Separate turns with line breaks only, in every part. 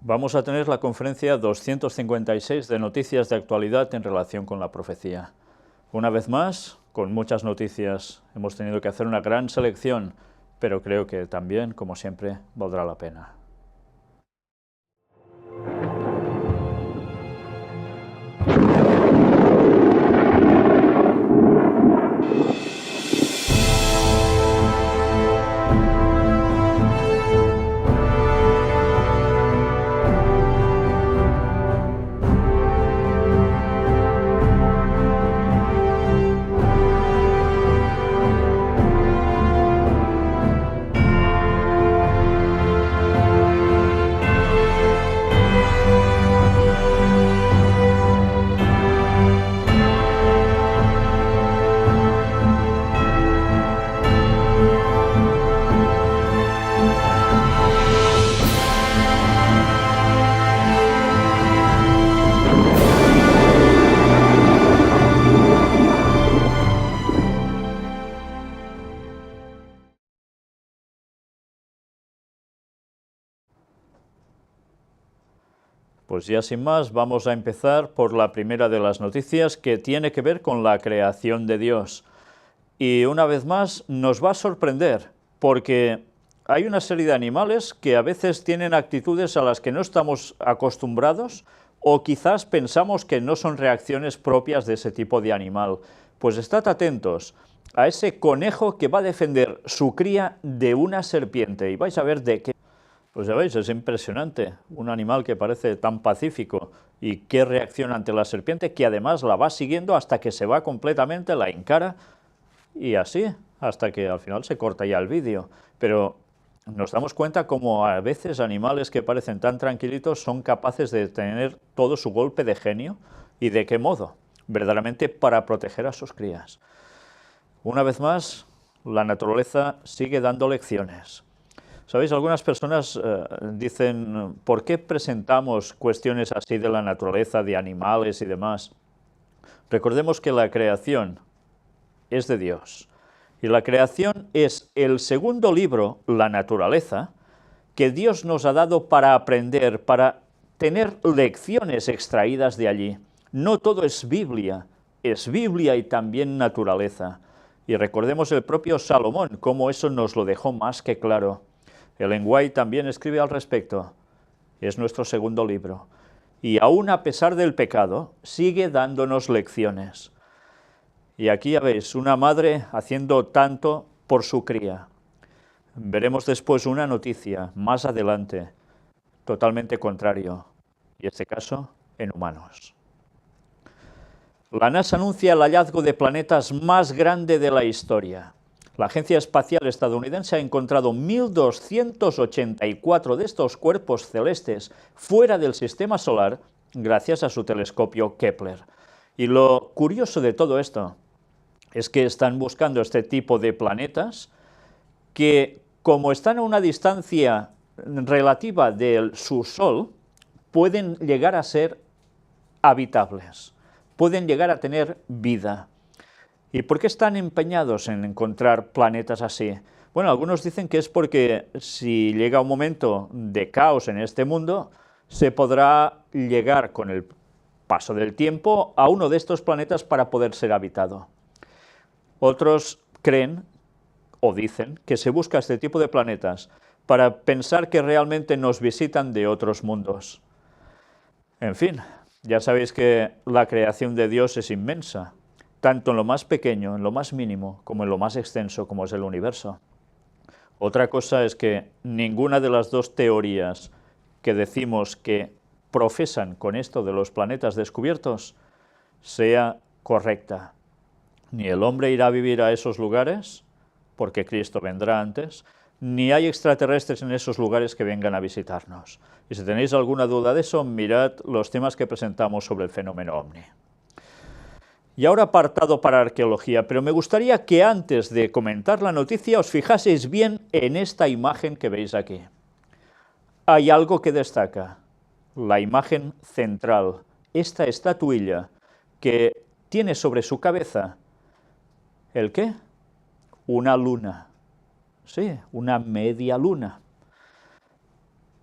Vamos a tener la conferencia 256 de noticias de actualidad en relación con la profecía. Una vez más, con muchas noticias, hemos tenido que hacer una gran selección, pero creo que también, como siempre, valdrá la pena. Pues ya sin más, vamos a empezar por la primera de las noticias, que tiene que ver con la creación de Dios. Y una vez más nos va a sorprender, porque hay una serie de animales que a veces tienen actitudes a las que no estamos acostumbrados, o quizás pensamos que no son reacciones propias de ese tipo de animal. Pues estad atentos a ese conejo que va a defender su cría de una serpiente, y vais a ver de qué. Pues ya veis, es impresionante, un animal que parece tan pacífico y qué reacción ante la serpiente, que además la va siguiendo hasta que se va completamente, la encara y así, hasta que al final se corta ya el vídeo. Pero nos damos cuenta como a veces animales que parecen tan tranquilitos son capaces de tener todo su golpe de genio, y de qué modo, verdaderamente para proteger a sus crías. Una vez más, la naturaleza sigue dando lecciones. ¿Sabéis? Algunas personas dicen, ¿por qué presentamos cuestiones así de la naturaleza, de animales y demás? Recordemos que la creación es de Dios. Y la creación es el segundo libro, la naturaleza, que Dios nos ha dado para aprender, para tener lecciones extraídas de allí. No todo es Biblia y también naturaleza. Y recordemos el propio Salomón, cómo eso nos lo dejó más que claro. Ellen White también escribe al respecto. Es nuestro segundo libro. Y aún a pesar del pecado, sigue dándonos lecciones. Y aquí ya veis, una madre haciendo tanto por su cría. Veremos después una noticia, más adelante, totalmente contrario, y en este caso, en humanos. La NASA anuncia el hallazgo de planetas más grande de la historia. La Agencia Espacial Estadounidense ha encontrado 1.284 de estos cuerpos celestes fuera del sistema solar gracias a su telescopio Kepler. Y lo curioso de todo esto es que están buscando este tipo de planetas que, como están a una distancia relativa de su Sol, pueden llegar a ser habitables, pueden llegar a tener vida. ¿Y por qué están empeñados en encontrar planetas así? Bueno, algunos dicen que es porque si llega un momento de caos en este mundo, se podrá llegar con el paso del tiempo a uno de estos planetas para poder ser habitado. Otros creen o dicen que se busca este tipo de planetas para pensar que realmente nos visitan de otros mundos. En fin, ya sabéis que la creación de Dios es inmensa, tanto en lo más pequeño, en lo más mínimo, como en lo más extenso, como es el universo. Otra cosa es que ninguna de las dos teorías que decimos que profesan con esto de los planetas descubiertos sea correcta. Ni el hombre irá a vivir a esos lugares, porque Cristo vendrá antes, ni hay extraterrestres en esos lugares que vengan a visitarnos. Y si tenéis alguna duda de eso, mirad los temas que presentamos sobre el fenómeno ovni. Y ahora apartado para arqueología, pero me gustaría que antes de comentar la noticia os fijaseis bien en esta imagen que veis aquí. Hay algo que destaca, la imagen central, esta estatuilla que tiene sobre su cabeza, ¿el qué? Una luna, sí, una media luna.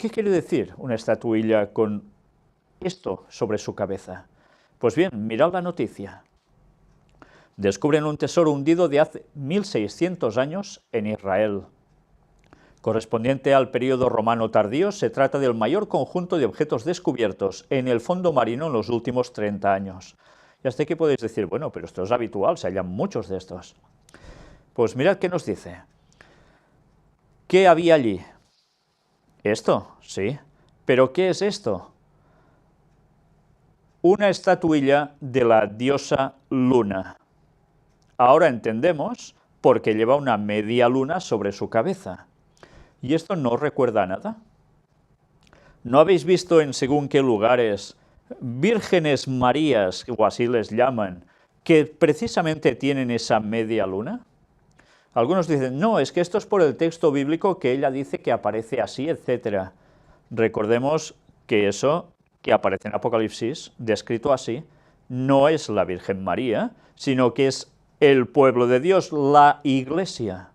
¿Qué quiere decir una estatuilla con esto sobre su cabeza? Pues bien, mirad la noticia. Descubren un tesoro hundido de hace 1600 años en Israel. Correspondiente al período romano tardío, se trata del mayor conjunto de objetos descubiertos en el fondo marino en los últimos 30 años. Y hasta aquí podéis decir, bueno, pero esto es habitual, se hallan muchos de estos. Pues mirad qué nos dice. ¿Qué había allí? Esto, sí. ¿Pero qué es esto? Una estatuilla de la diosa Luna. Ahora entendemos por qué lleva una media luna sobre su cabeza. ¿Y esto no os recuerda a nada? ¿No habéis visto en según qué lugares vírgenes marías, o así les llaman, que precisamente tienen esa media luna? Algunos dicen, no, es que esto es por el texto bíblico que ella dice que aparece así, etc. Recordemos que eso que aparece en Apocalipsis, descrito así, no es la Virgen María, sino que es el pueblo de Dios, la Iglesia.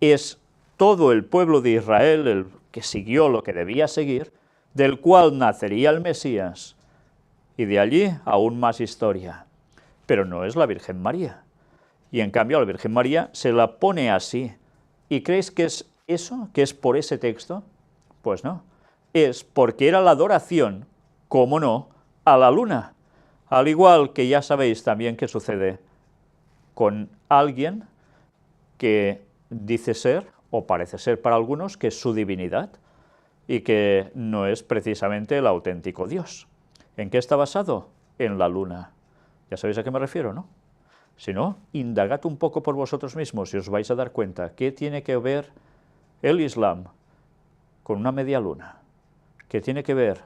Es todo el pueblo de Israel, el que siguió lo que debía seguir, del cual nacería el Mesías. Y de allí aún más historia. Pero no es la Virgen María. Y en cambio a la Virgen María se la pone así. ¿Y creéis que es eso? ¿Que es por ese texto? Pues no. Es porque era la adoración, cómo no, a la luna. Al igual que ya sabéis también qué sucede con alguien que dice ser, o parece ser para algunos, que es su divinidad, y que no es precisamente el auténtico Dios. ¿En qué está basado? En la luna. Ya sabéis a qué me refiero, ¿no? Si no, indagad un poco por vosotros mismos y os vais a dar cuenta qué tiene que ver el Islam con una media luna, qué tiene que ver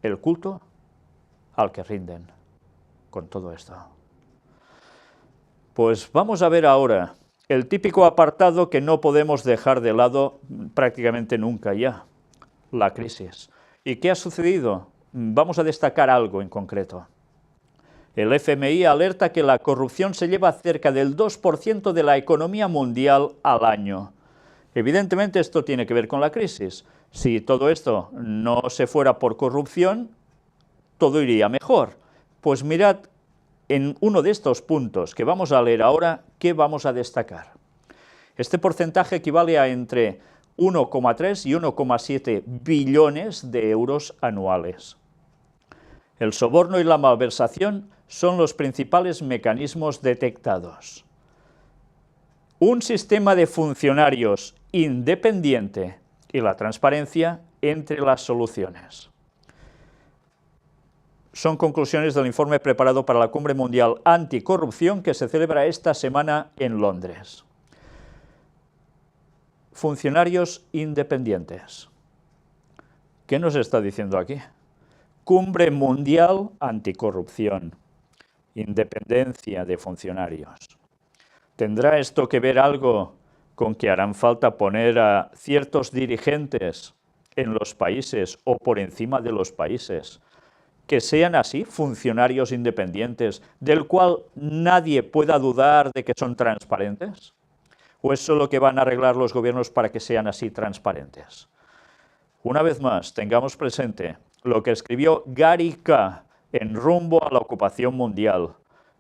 el culto al que rinden con todo esto. Pues vamos a ver ahora el típico apartado que no podemos dejar de lado prácticamente nunca ya, la crisis. ¿Y qué ha sucedido? Vamos a destacar algo en concreto. El FMI alerta que la corrupción se lleva cerca del 2% de la economía mundial al año. Evidentemente esto tiene que ver con la crisis. Si todo esto no se fuera por corrupción, todo iría mejor. Pues mirad en uno de estos puntos que vamos a leer ahora, ¿qué vamos a destacar? Este porcentaje equivale a entre 1,3 y 1,7 billones de euros anuales. El soborno y la malversación son los principales mecanismos detectados. Un sistema de funcionarios independiente y la transparencia entre las soluciones. Son conclusiones del informe preparado para la Cumbre Mundial Anticorrupción que se celebra esta semana en Londres. Funcionarios independientes. ¿Qué nos está diciendo aquí? Cumbre Mundial Anticorrupción. Independencia de funcionarios. ¿Tendrá esto que ver algo con que harán falta poner a ciertos dirigentes en los países o por encima de los países que sean así, funcionarios independientes, del cual nadie pueda dudar de que son transparentes? ¿O es solo que van a arreglar los gobiernos para que sean así transparentes? Una vez más, tengamos presente lo que escribió Gary K. en Rumbo a la Ocupación Mundial,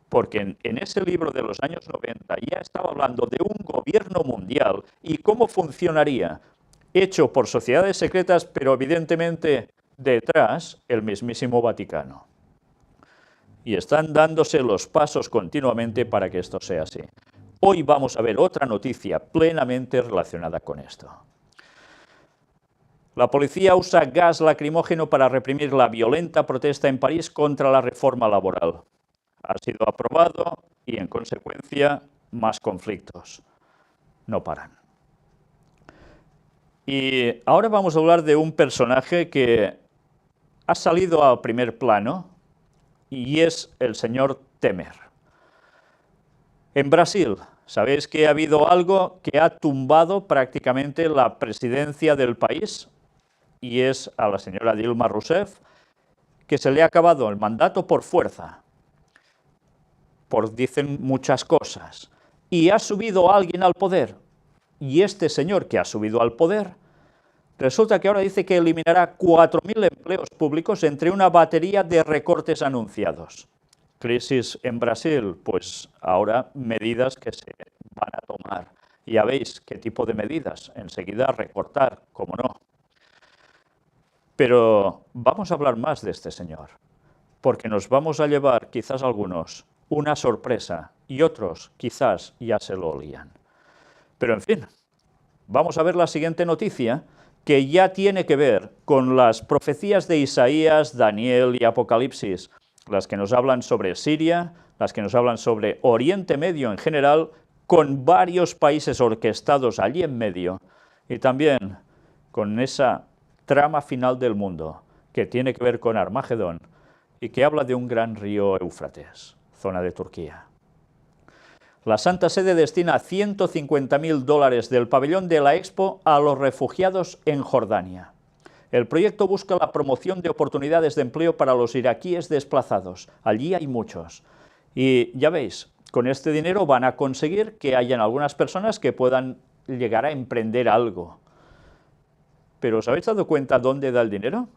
porque en ese libro de los años 90 ya estaba hablando de un gobierno mundial y cómo funcionaría, hecho por sociedades secretas, pero evidentemente detrás el mismísimo Vaticano. Y están dándose los pasos continuamente para que esto sea así. Hoy vamos a ver otra noticia plenamente relacionada con esto. La policía usa gas lacrimógeno para reprimir la violenta protesta en París contra la reforma laboral. Ha sido aprobado y, en consecuencia, más conflictos. No paran. Y ahora vamos a hablar de un personaje que ha salido al primer plano y es el señor Temer. En Brasil, ¿sabéis que ha habido algo que ha tumbado prácticamente la presidencia del país? Y es a la señora Dilma Rousseff, que se le ha acabado el mandato por fuerza, dicen muchas cosas, y ha subido a alguien al poder. Y este señor que ha subido al poder Resulta que ahora dice que eliminará 4.000 empleos públicos entre una batería de recortes anunciados. Crisis en Brasil, pues ahora medidas que se van a tomar. Ya veis qué tipo de medidas. Enseguida recortar, cómo no. Pero vamos a hablar más de este señor, porque nos vamos a llevar, quizás algunos, una sorpresa y otros quizás ya se lo olían. Pero en fin, vamos a ver la siguiente noticia, que ya tiene que ver con las profecías de Isaías, Daniel y Apocalipsis, las que nos hablan sobre Siria, las que nos hablan sobre Oriente Medio en general, con varios países orquestados allí en medio, y también con esa trama final del mundo, que tiene que ver con Armagedón, y que habla de un gran río Éufrates, zona de Turquía. La Santa Sede destina $150.000 del pabellón de la Expo a los refugiados en Jordania. El proyecto busca la promoción de oportunidades de empleo para los iraquíes desplazados. Allí hay muchos. Y ya veis, con este dinero van a conseguir que hayan algunas personas que puedan llegar a emprender algo. ¿Pero os habéis dado cuenta dónde da el dinero?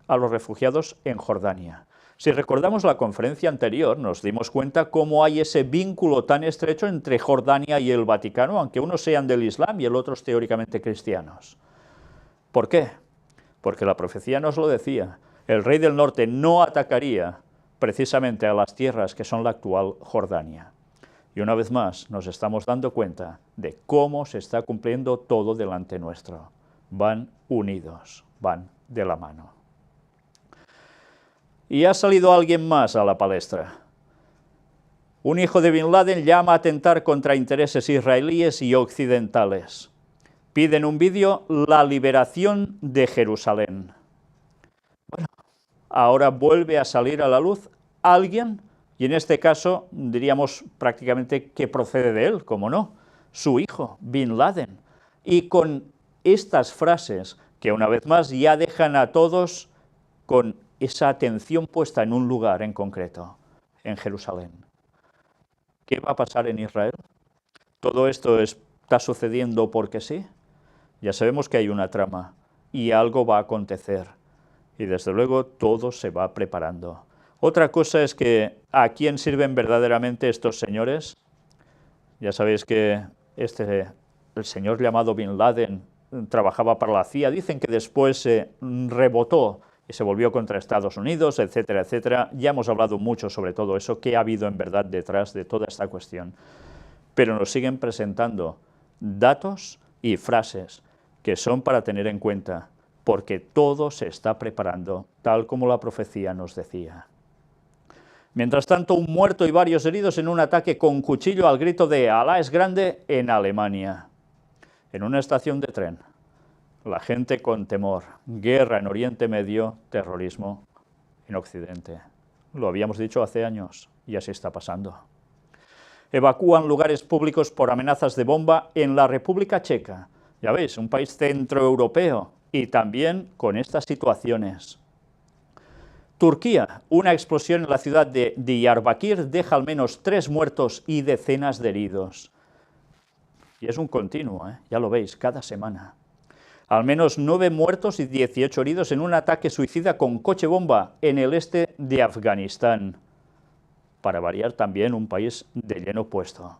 A los refugiados en Jordania. Si recordamos la conferencia anterior, nos dimos cuenta cómo hay ese vínculo tan estrecho entre Jordania y el Vaticano, aunque unos sean del Islam y el otros teóricamente cristianos. ¿Por qué? Porque la profecía nos lo decía. El rey del norte no atacaría precisamente a las tierras que son la actual Jordania. Y una vez más nos estamos dando cuenta de cómo se está cumpliendo todo delante nuestro. Van unidos, van de la mano. Y ha salido alguien más a la palestra. Un hijo de Bin Laden llama a atentar contra intereses israelíes y occidentales. Pide en un vídeo la liberación de Jerusalén. Bueno, ahora vuelve a salir a la luz alguien, y en este caso diríamos prácticamente que procede de él, como no, su hijo, Bin Laden. Y con estas frases que una vez más ya dejan a todos con esa atención puesta en un lugar en concreto, en Jerusalén. ¿Qué va a pasar en Israel? ¿Todo esto está sucediendo porque sí? Ya sabemos que hay una trama y algo va a acontecer. Y desde luego todo se va preparando. Otra cosa es que ¿a quién sirven verdaderamente estos señores? Ya sabéis que el señor llamado Bin Laden trabajaba para la CIA. Dicen que después se rebotó y se volvió contra Estados Unidos, etcétera, etcétera. Ya hemos hablado mucho sobre todo eso, qué ha habido en verdad detrás de toda esta cuestión. Pero nos siguen presentando datos y frases que son para tener en cuenta, porque todo se está preparando, tal como la profecía nos decía. Mientras tanto, un muerto y varios heridos en un ataque con cuchillo al grito de «Alá es grande» en Alemania. En una estación de tren. La gente con temor, guerra en Oriente Medio, terrorismo en Occidente. Lo habíamos dicho hace años y así está pasando. Evacúan lugares públicos por amenazas de bomba en la República Checa. Ya veis, un país centroeuropeo y también con estas situaciones. Turquía, una explosión en la ciudad de Diyarbakir deja al menos 3 muertos y decenas de heridos. Y es un continuo, ya lo veis, cada semana. Al menos 9 muertos y 18 heridos en un ataque suicida con coche bomba en el este de Afganistán. Para variar también un país de lleno puesto.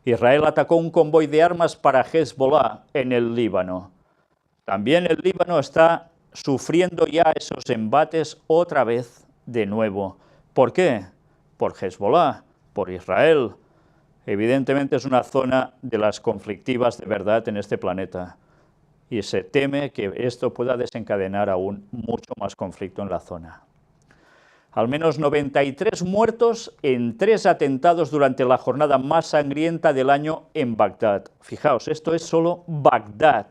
Israel atacó un convoy de armas para Hezbollah en el Líbano. También el Líbano está sufriendo ya esos embates otra vez de nuevo. ¿Por qué? Por Hezbollah, por Israel. Evidentemente es una zona de las conflictivas de verdad en este planeta. Y se teme que esto pueda desencadenar aún mucho más conflicto en la zona. Al menos 93 muertos en 3 atentados durante la jornada más sangrienta del año en Bagdad. Fijaos, esto es solo Bagdad,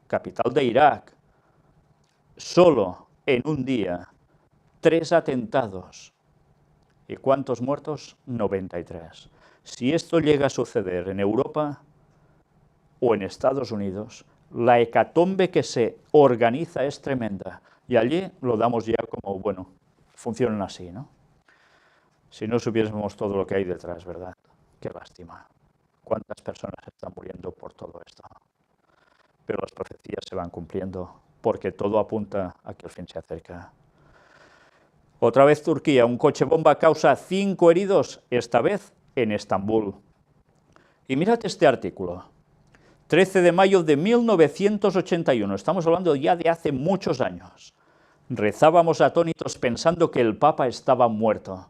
capital de Irak. Solo en un día, 3 atentados. ¿Y cuántos muertos? 93. Si esto llega a suceder en Europa o en Estados Unidos, la hecatombe que se organiza es tremenda. Y allí lo damos ya como, bueno, funcionan así, ¿no? Si no supiésemos todo lo que hay detrás, ¿verdad? Qué lástima. ¿Cuántas personas están muriendo por todo esto? pero las profecías se van cumpliendo, porque todo apunta a que el fin se acerca. Otra vez Turquía, un coche bomba causa 5 heridos, esta vez en Estambul. Y mirad este artículo, 13 de mayo de 1981, estamos hablando ya de hace muchos años. Rezábamos atónitos pensando que el Papa estaba muerto.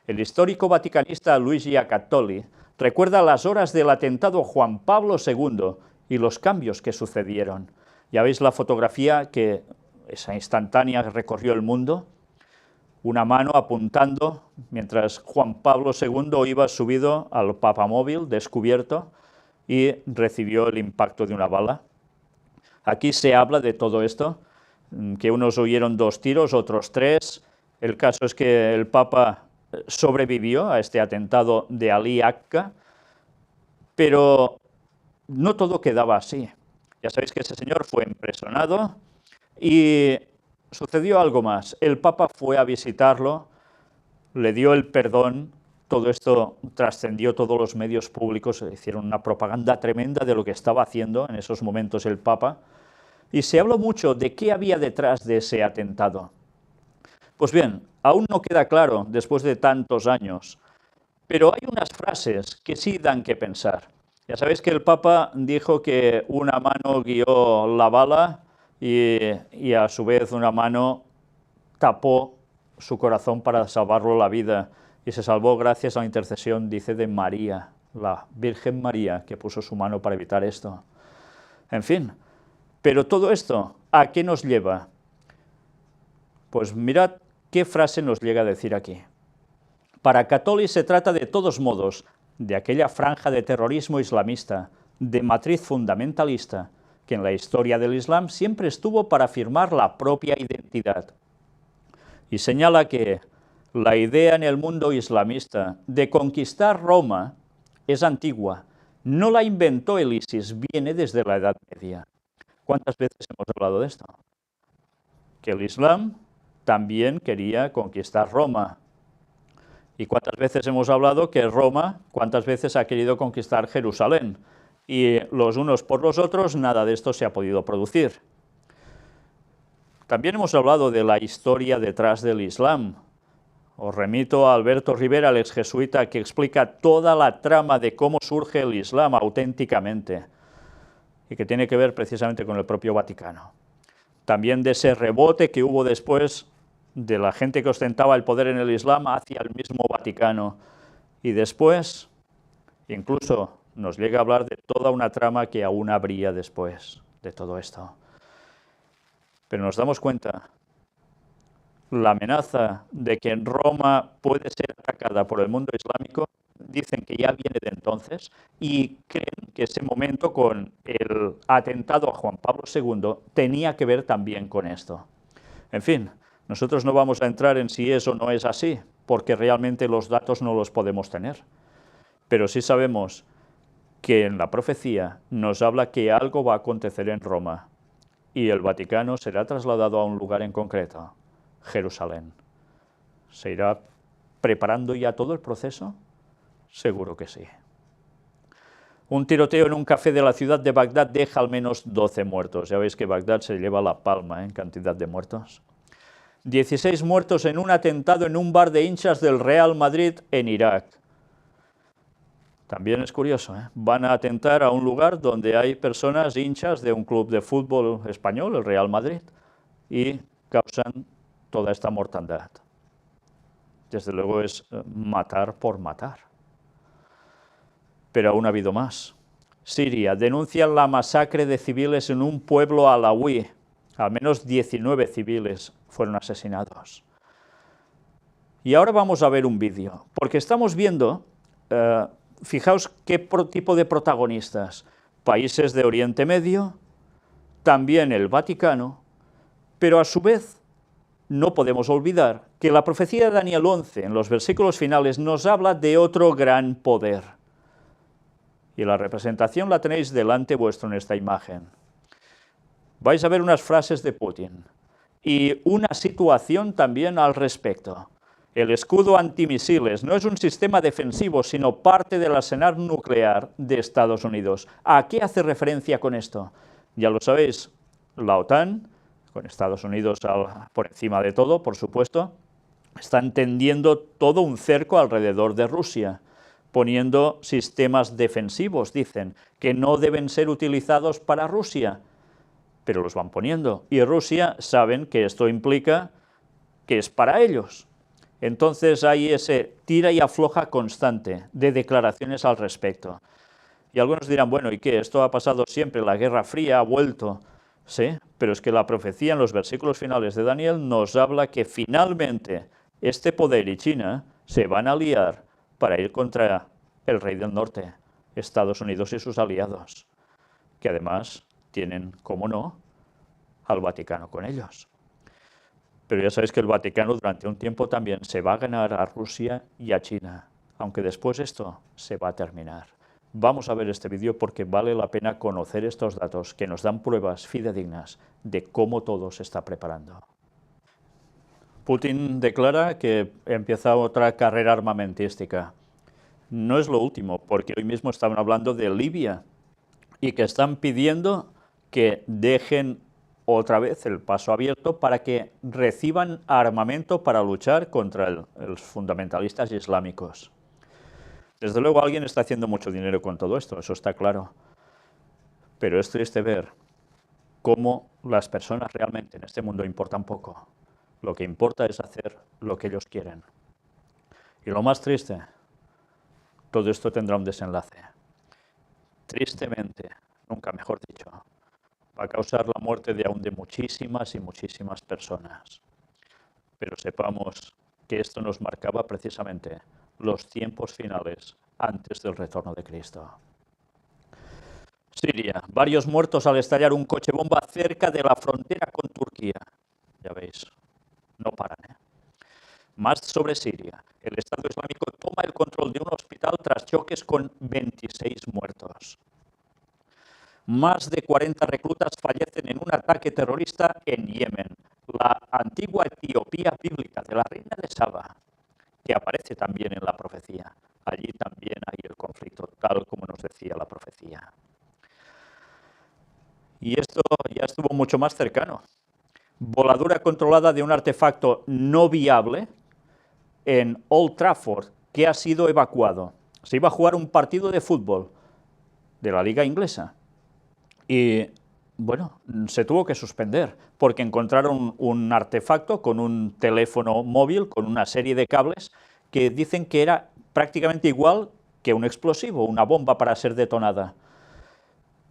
El histórico vaticanista Luigi Accattoli recuerda las horas del atentado a Juan Pablo II y los cambios que sucedieron. Ya veis la fotografía que esa instantánea recorrió el mundo, una mano apuntando mientras Juan Pablo II iba subido al papamóvil descubierto y recibió el impacto de una bala. Aquí se habla de todo esto, que unos oyeron 2 tiros, otros 3. El caso es que el Papa sobrevivió a este atentado de Ali Akka, pero no todo quedaba así. Ya sabéis que ese señor fue empresonado y sucedió algo más. El Papa fue a visitarlo, le dio el perdón. Todo esto trascendió todos los medios públicos, hicieron una propaganda tremenda de lo que estaba haciendo en esos momentos el Papa, y se habló mucho de qué había detrás de ese atentado. Pues bien, aún no queda claro después de tantos años, pero hay unas frases que sí dan que pensar. Ya sabéis que el Papa dijo que una mano guió la bala y a su vez una mano tapó su corazón para salvarlo la vida. Y se salvó gracias a la intercesión, dice, de María, la Virgen María, que puso su mano para evitar esto. En fin, pero todo esto, ¿a qué nos lleva? Pues mirad qué frase nos llega a decir aquí. Para Accattoli se trata de todos modos de aquella franja de terrorismo islamista, de matriz fundamentalista, que en la historia del Islam siempre estuvo para afirmar la propia identidad. Y señala que la idea en el mundo islamista de conquistar Roma es antigua, no la inventó el ISIS, viene desde la Edad Media. ¿Cuántas veces hemos hablado de esto? Que el Islam también quería conquistar Roma. ¿Y cuántas veces hemos hablado que Roma, cuántas veces ha querido conquistar Jerusalén? Y los unos por los otros, nada de esto se ha podido producir. También hemos hablado de la historia detrás del Islam. Os remito a Alberto Rivera, el exjesuita, que explica toda la trama de cómo surge el Islam auténticamente y que tiene que ver precisamente con el propio Vaticano. También de ese rebote que hubo después de la gente que ostentaba el poder en el Islam hacia el mismo Vaticano. Y después, incluso nos llega a hablar de toda una trama que aún habría después de todo esto. Pero nos damos cuenta, la amenaza de que Roma puede ser atacada por el mundo islámico, dicen que ya viene de entonces, y creen que ese momento con el atentado a Juan Pablo II tenía que ver también con esto. En fin, nosotros no vamos a entrar en si eso no es así, porque realmente los datos no los podemos tener. Pero sí sabemos que en la profecía nos habla que algo va a acontecer en Roma, y el Vaticano será trasladado a un lugar en concreto, Jerusalén. ¿Se irá preparando ya todo el proceso? Seguro que sí. Un tiroteo en un café de la ciudad de Bagdad deja al menos 12 muertos. Ya veis que Bagdad se lleva la palma en cantidad de muertos. 16 muertos en un atentado en un bar de hinchas del Real Madrid en Irak. También es curioso, ¿eh? Van a atentar a un lugar donde hay personas hinchas de un club de fútbol español, el Real Madrid, y causan toda esta mortandad. Desde luego es matar por matar. Pero aún ha habido más. Siria denuncia la masacre de civiles en un pueblo alauí. Al menos 19 civiles fueron asesinados. Y ahora vamos a ver un vídeo, porque estamos viendo, fijaos qué tipo de protagonistas. Países de Oriente Medio, también el Vaticano, pero a su vez no podemos olvidar que la profecía de Daniel 11, en los versículos finales, nos habla de otro gran poder. Y la representación la tenéis delante vuestro en esta imagen. Vais a ver unas frases de Putin y una situación también al respecto. El escudo antimisiles no es un sistema defensivo, sino parte del arsenal nuclear de Estados Unidos. ¿A qué hace referencia con esto? Ya lo sabéis, la OTAN, con Estados Unidos por encima de todo, por supuesto, están tendiendo todo un cerco alrededor de Rusia, poniendo sistemas defensivos, dicen, que no deben ser utilizados para Rusia, pero los van poniendo. Y Rusia saben que esto implica que es para ellos. Entonces hay ese tira y afloja constante de declaraciones al respecto. Y algunos dirán, bueno, ¿y qué? Esto ha pasado siempre, la Guerra Fría ha vuelto. Sí, pero es que la profecía en los versículos finales de Daniel nos habla que finalmente este poder y China se van a aliar para ir contra el rey del norte, Estados Unidos y sus aliados, que además tienen, como no, al Vaticano con ellos. Pero ya sabéis que el Vaticano durante un tiempo también se va a ganar a Rusia y a China, aunque después esto se va a terminar. Vamos a ver este vídeo porque vale la pena conocer estos datos que nos dan pruebas fidedignas de cómo todo se está preparando. Putin declara que empieza otra carrera armamentística. No es lo último, porque hoy mismo estaban hablando de Libia y que están pidiendo que dejen otra vez el paso abierto para que reciban armamento para luchar contra los fundamentalistas islámicos. Desde luego alguien está haciendo mucho dinero con todo esto, eso está claro. Pero es triste ver cómo las personas realmente en este mundo importan poco. Lo que importa es hacer lo que ellos quieren. Y lo más triste, todo esto tendrá un desenlace. Tristemente, nunca mejor dicho, va a causar la muerte de aún de muchísimas y muchísimas personas. Pero sepamos que esto nos marcaba precisamente los tiempos finales antes del retorno de Cristo. Siria, varios muertos al estallar un coche bomba cerca de la frontera con Turquía. Ya veis, no paran, ¿eh? Más sobre Siria. El Estado Islámico toma el control de un hospital tras choques con 26 muertos. Más de 40 reclutas fallecen en un ataque terrorista en Yemen, la antigua Etiopía bíblica de la reina de Saba, que aparece también en la profecía. Allí también hay el conflicto, tal como nos decía la profecía. Y esto ya estuvo mucho más cercano. Voladura controlada de un artefacto no viable en Old Trafford, que ha sido evacuado. Se iba a jugar un partido de fútbol de la liga inglesa. Y, bueno, se tuvo que suspender porque encontraron un artefacto con un teléfono móvil, con una serie de cables, que dicen que era prácticamente igual que un explosivo, una bomba para ser detonada,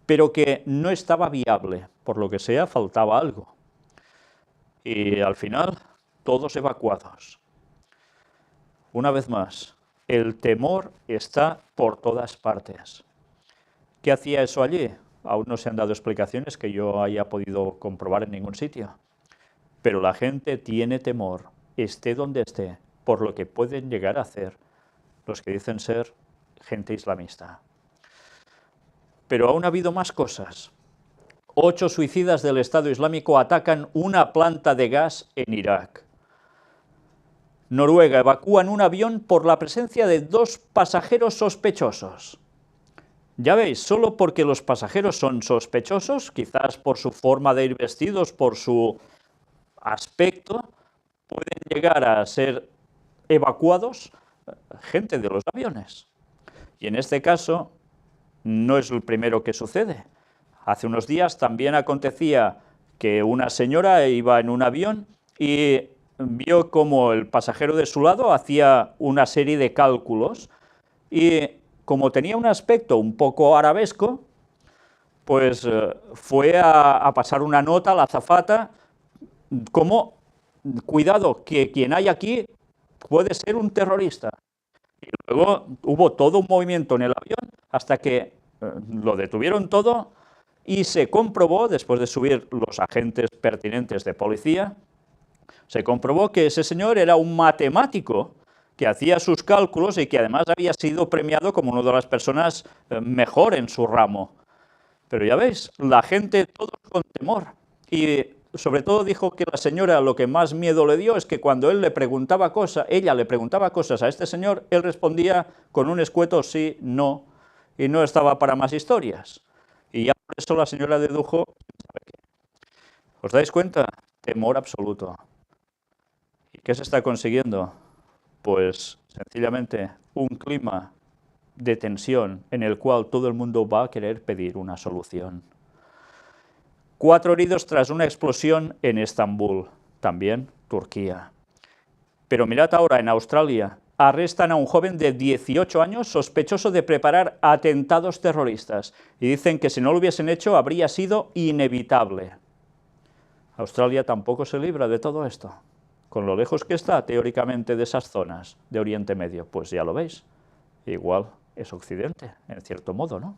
pero que no estaba viable, por lo que sea, faltaba algo. Y al final, todos evacuados. Una vez más, el temor está por todas partes. ¿Qué hacía eso allí? Aún no se han dado explicaciones que yo haya podido comprobar en ningún sitio. Pero la gente tiene temor, esté donde esté, por lo que pueden llegar a hacer los que dicen ser gente islamista. Pero aún ha habido más cosas. 8 suicidas del Estado Islámico atacan una planta de gas en Irak. Noruega evacúan un avión por la presencia de 2 pasajeros sospechosos. Ya veis, solo porque los pasajeros son sospechosos, quizás por su forma de ir vestidos, por su aspecto, pueden llegar a ser evacuados gente de los aviones. Y en este caso, no es el primero que sucede. Hace unos días también acontecía que una señora iba en un avión y vio como el pasajero de su lado hacía una serie de cálculos y como tenía un aspecto un poco arabesco, pues fue a pasar una nota a la azafata como, cuidado, que quien hay aquí puede ser un terrorista. Y luego hubo todo un movimiento en el avión hasta que lo detuvieron todo y se comprobó, después de subir los agentes pertinentes de policía, se comprobó que ese señor era un matemático que hacía sus cálculos y que además había sido premiado como una de las personas mejor en su ramo. Pero ya veis, la gente todos con temor. Y sobre todo dijo que la señora lo que más miedo le dio es que cuando él le preguntaba cosas, ella le preguntaba cosas a este señor, él respondía con un escueto sí, no, y no estaba para más historias. Y ya por eso la señora dedujo, ¿os dais cuenta? Temor absoluto. ¿Y qué se está consiguiendo? Pues sencillamente un clima de tensión en el cual todo el mundo va a querer pedir una solución. 4 heridos tras una explosión en Estambul, también Turquía. Pero mirad ahora, en Australia, arrestan a un joven de 18 años sospechoso de preparar atentados terroristas y dicen que si no lo hubiesen hecho habría sido inevitable. Australia tampoco se libra de todo esto, con lo lejos que está teóricamente de esas zonas de Oriente Medio, pues ya lo veis, igual es Occidente, en cierto modo, ¿no?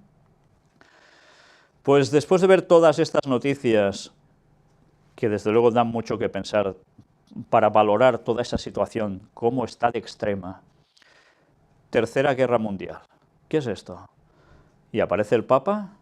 Pues después de ver todas estas noticias, que desde luego dan mucho que pensar para valorar toda esa situación, cómo está de extrema. Tercera Guerra Mundial. ¿Qué es esto? Y aparece el Papa,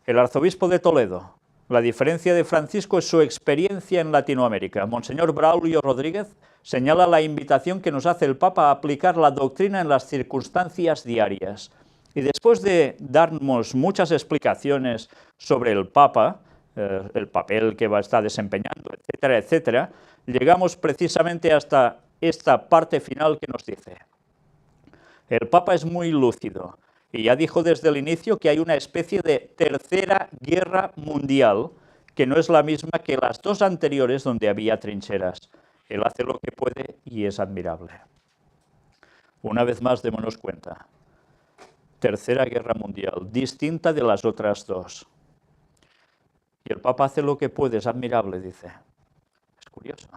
el arzobispo de Toledo. La diferencia de Francisco es su experiencia en Latinoamérica. Monseñor Braulio Rodríguez señala la invitación que nos hace el Papa a aplicar la doctrina en las circunstancias diarias. Y después de darnos muchas explicaciones sobre el Papa, el papel que va a estar desempeñando, etcétera, etcétera, llegamos precisamente hasta esta parte final que nos dice: el Papa es muy lúcido y ya dijo desde el inicio que hay una especie de tercera guerra mundial que no es la misma que las 2 anteriores donde había trincheras. Él hace lo que puede y es admirable. Una vez más, démonos cuenta. Tercera Guerra Mundial, distinta de las otras 2. Y el Papa hace lo que puede, es admirable, dice. Es curioso.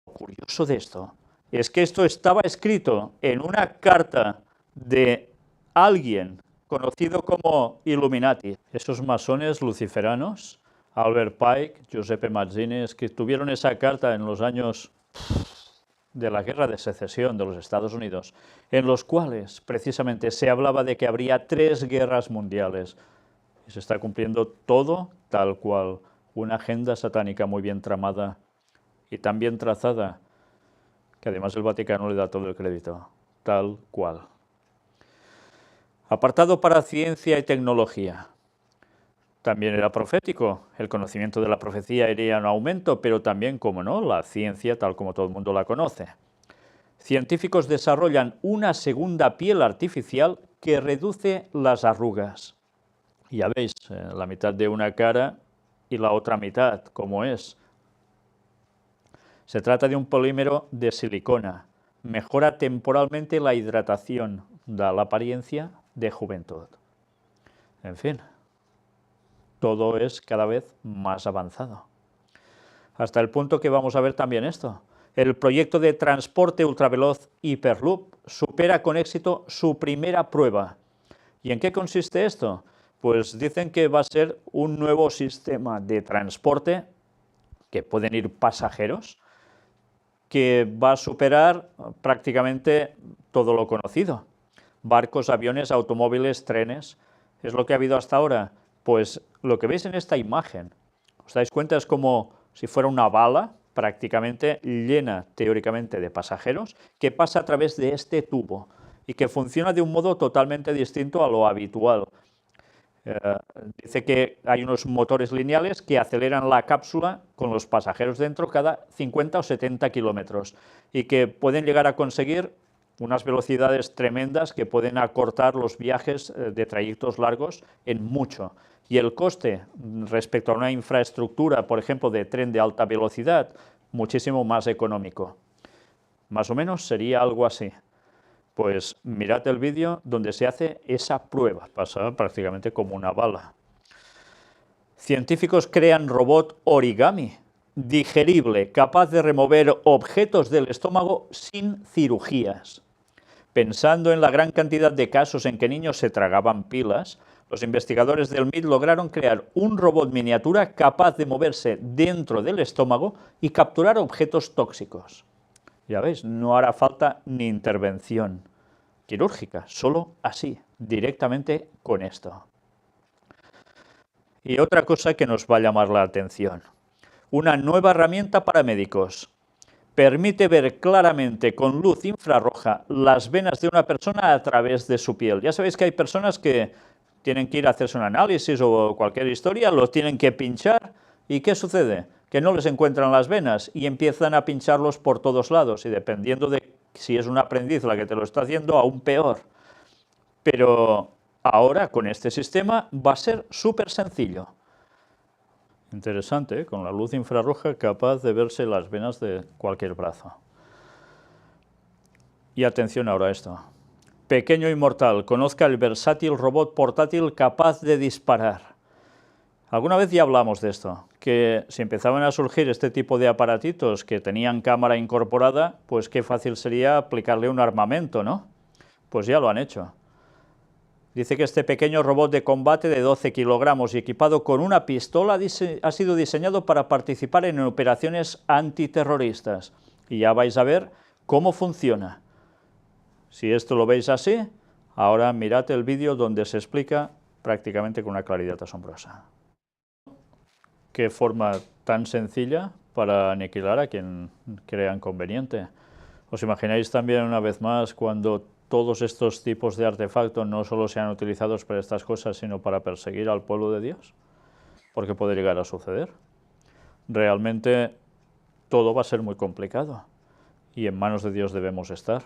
Lo curioso de esto es que esto estaba escrito en una carta de alguien conocido como Illuminati. Esos masones luciferanos, Albert Pike, Giuseppe Mazzini, que tuvieron esa carta en los años de la Guerra de Secesión de los Estados Unidos, en los cuales precisamente se hablaba de que habría 3 guerras mundiales. Y se está cumpliendo todo tal cual, una agenda satánica muy bien tramada y tan bien trazada, que además el Vaticano le da todo el crédito, tal cual. Apartado para ciencia y tecnología. También era profético, el conocimiento de la profecía iría en aumento, pero también, como no, la ciencia tal como todo el mundo la conoce. Científicos desarrollan una segunda piel artificial que reduce las arrugas. Ya veis, la mitad de una cara y la otra mitad, ¿cómo es? Se trata de un polímero de silicona. Mejora temporalmente la hidratación, da la apariencia de juventud. En fin, todo es cada vez más avanzado. Hasta el punto que vamos a ver también esto. El proyecto de transporte ultraveloz Hyperloop supera con éxito su primera prueba. ¿Y en qué consiste esto? Pues dicen que va a ser un nuevo sistema de transporte, que pueden ir pasajeros, que va a superar prácticamente todo lo conocido. Barcos, aviones, automóviles, trenes. ¿Es lo que ha habido hasta ahora? Pues lo que veis en esta imagen, ¿os dais cuenta? Es como si fuera una bala prácticamente llena teóricamente de pasajeros que pasa a través de este tubo y que funciona de un modo totalmente distinto a lo habitual. Dice que hay unos motores lineales que aceleran la cápsula con los pasajeros dentro cada 50 o 70 kilómetros y que pueden llegar a conseguir unas velocidades tremendas que pueden acortar los viajes de trayectos largos en mucho. Y el coste respecto a una infraestructura, por ejemplo, de tren de alta velocidad, muchísimo más económico. Más o menos sería algo así. Pues mirad el vídeo donde se hace esa prueba, pasa prácticamente como una bala. Científicos crean robot origami, digerible, capaz de remover objetos del estómago sin cirugías. Pensando en la gran cantidad de casos en que niños se tragaban pilas, los investigadores del MIT lograron crear un robot miniatura capaz de moverse dentro del estómago y capturar objetos tóxicos. Ya veis, no hará falta ni intervención quirúrgica, solo así, directamente con esto. Y otra cosa que nos va a llamar la atención, una nueva herramienta para médicos. Permite ver claramente con luz infrarroja las venas de una persona a través de su piel. Ya sabéis que hay personas que tienen que ir a hacerse un análisis o cualquier historia, los tienen que pinchar, ¿y qué sucede? Que no les encuentran las venas y empiezan a pincharlos por todos lados, y dependiendo de si es un aprendiz la que te lo está haciendo, aún peor. Pero ahora, con este sistema, va a ser súper sencillo. Interesante, ¿eh? Con la luz infrarroja capaz de verse las venas de cualquier brazo. Y atención ahora a esto. Pequeño y mortal, conozca el versátil robot portátil capaz de disparar. Alguna vez ya hablamos de esto, que si empezaban a surgir este tipo de aparatitos que tenían cámara incorporada, pues qué fácil sería aplicarle un armamento, ¿no? Pues ya lo han hecho. Dice que este pequeño robot de combate de 12 kilogramos y equipado con una pistola ha sido diseñado para participar en operaciones antiterroristas. Y ya vais a ver cómo funciona. Si esto lo veis así, ahora mirad el vídeo donde se explica prácticamente con una claridad asombrosa. Qué forma tan sencilla para aniquilar a quien crean conveniente. ¿Os imagináis también una vez más cuando todos estos tipos de artefactos no solo sean utilizados para estas cosas, sino para perseguir al pueblo de Dios? Porque puede llegar a suceder. Realmente todo va a ser muy complicado y en manos de Dios debemos estar.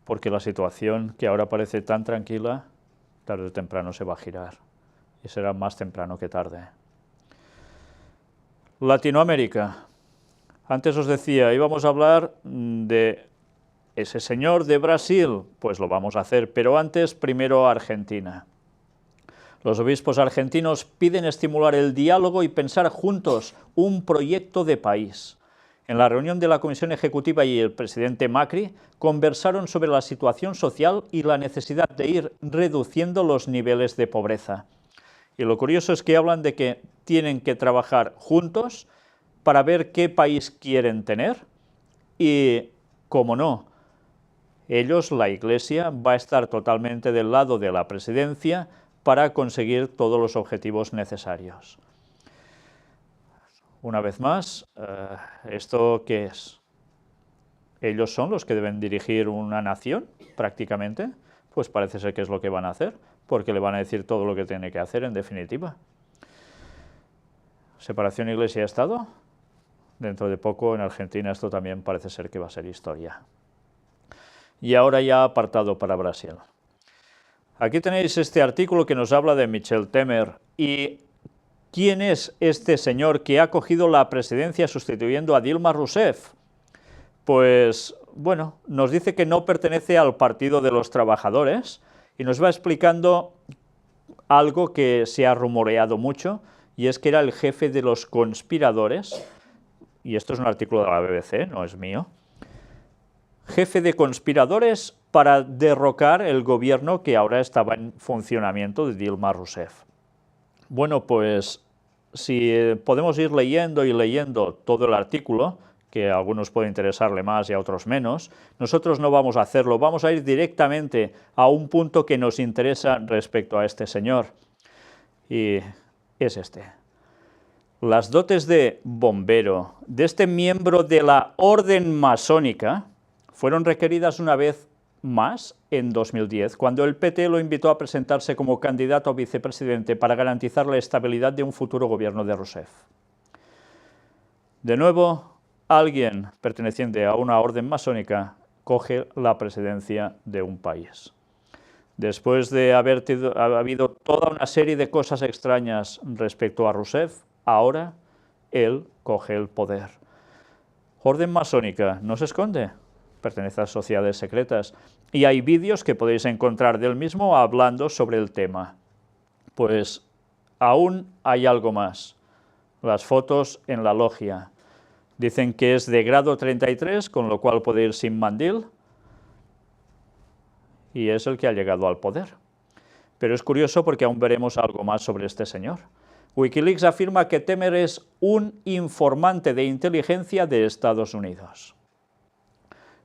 Porque la situación que ahora parece tan tranquila, tarde o temprano se va a girar, y será más temprano que tarde. Latinoamérica. Antes os decía, íbamos a hablar de ese señor de Brasil, pues lo vamos a hacer, pero antes, primero Argentina. Los obispos argentinos piden estimular el diálogo y pensar juntos un proyecto de país. En la reunión de la Comisión Ejecutiva y el presidente Macri conversaron sobre la situación social y la necesidad de ir reduciendo los niveles de pobreza. Y lo curioso es que hablan de que tienen que trabajar juntos para ver qué país quieren tener y, como no, ellos, la Iglesia, va a estar totalmente del lado de la presidencia para conseguir todos los objetivos necesarios. Una vez más, ¿esto qué es? ¿Ellos son los que deben dirigir una nación, prácticamente? Pues parece ser que es lo que van a hacer, porque le van a decir todo lo que tiene que hacer, en definitiva. ¿Separación Iglesia-Estado? Dentro de poco en Argentina esto también parece ser que va a ser historia. Y ahora ya apartado para Brasil. Aquí tenéis este artículo que nos habla de Michel Temer. ¿Y quién es este señor que ha cogido la presidencia sustituyendo a Dilma Rousseff? Pues, bueno, nos dice que no pertenece al Partido de los Trabajadores y nos va explicando algo que se ha rumoreado mucho, y es que era el jefe de los conspiradores, y esto es un artículo de la BBC, no es mío, jefe de conspiradores para derrocar el gobierno que ahora estaba en funcionamiento de Dilma Rousseff. Bueno, pues si podemos ir leyendo y leyendo todo el artículo, que a algunos puede interesarle más y a otros menos, nosotros no vamos a hacerlo, vamos a ir directamente a un punto que nos interesa respecto a este señor, y es este. Las dotes de bombero de este miembro de la orden masónica fueron requeridas una vez más en 2010, cuando el PT lo invitó a presentarse como candidato a vicepresidente para garantizar la estabilidad de un futuro gobierno de Rousseff. De nuevo, alguien perteneciente a una orden masónica coge la presidencia de un país. Después de haber habido toda una serie de cosas extrañas respecto a Rousseff, ahora él coge el poder. Orden masónica, ¿no se esconde? Pertenece a sociedades secretas, y hay vídeos que podéis encontrar del mismo hablando sobre el tema. Pues aún hay algo más. Las fotos en la logia. Dicen que es de grado 33, con lo cual puede ir sin mandil, y es el que ha llegado al poder. Pero es curioso porque aún veremos algo más sobre este señor. Wikileaks afirma que Temer es un informante de inteligencia de Estados Unidos.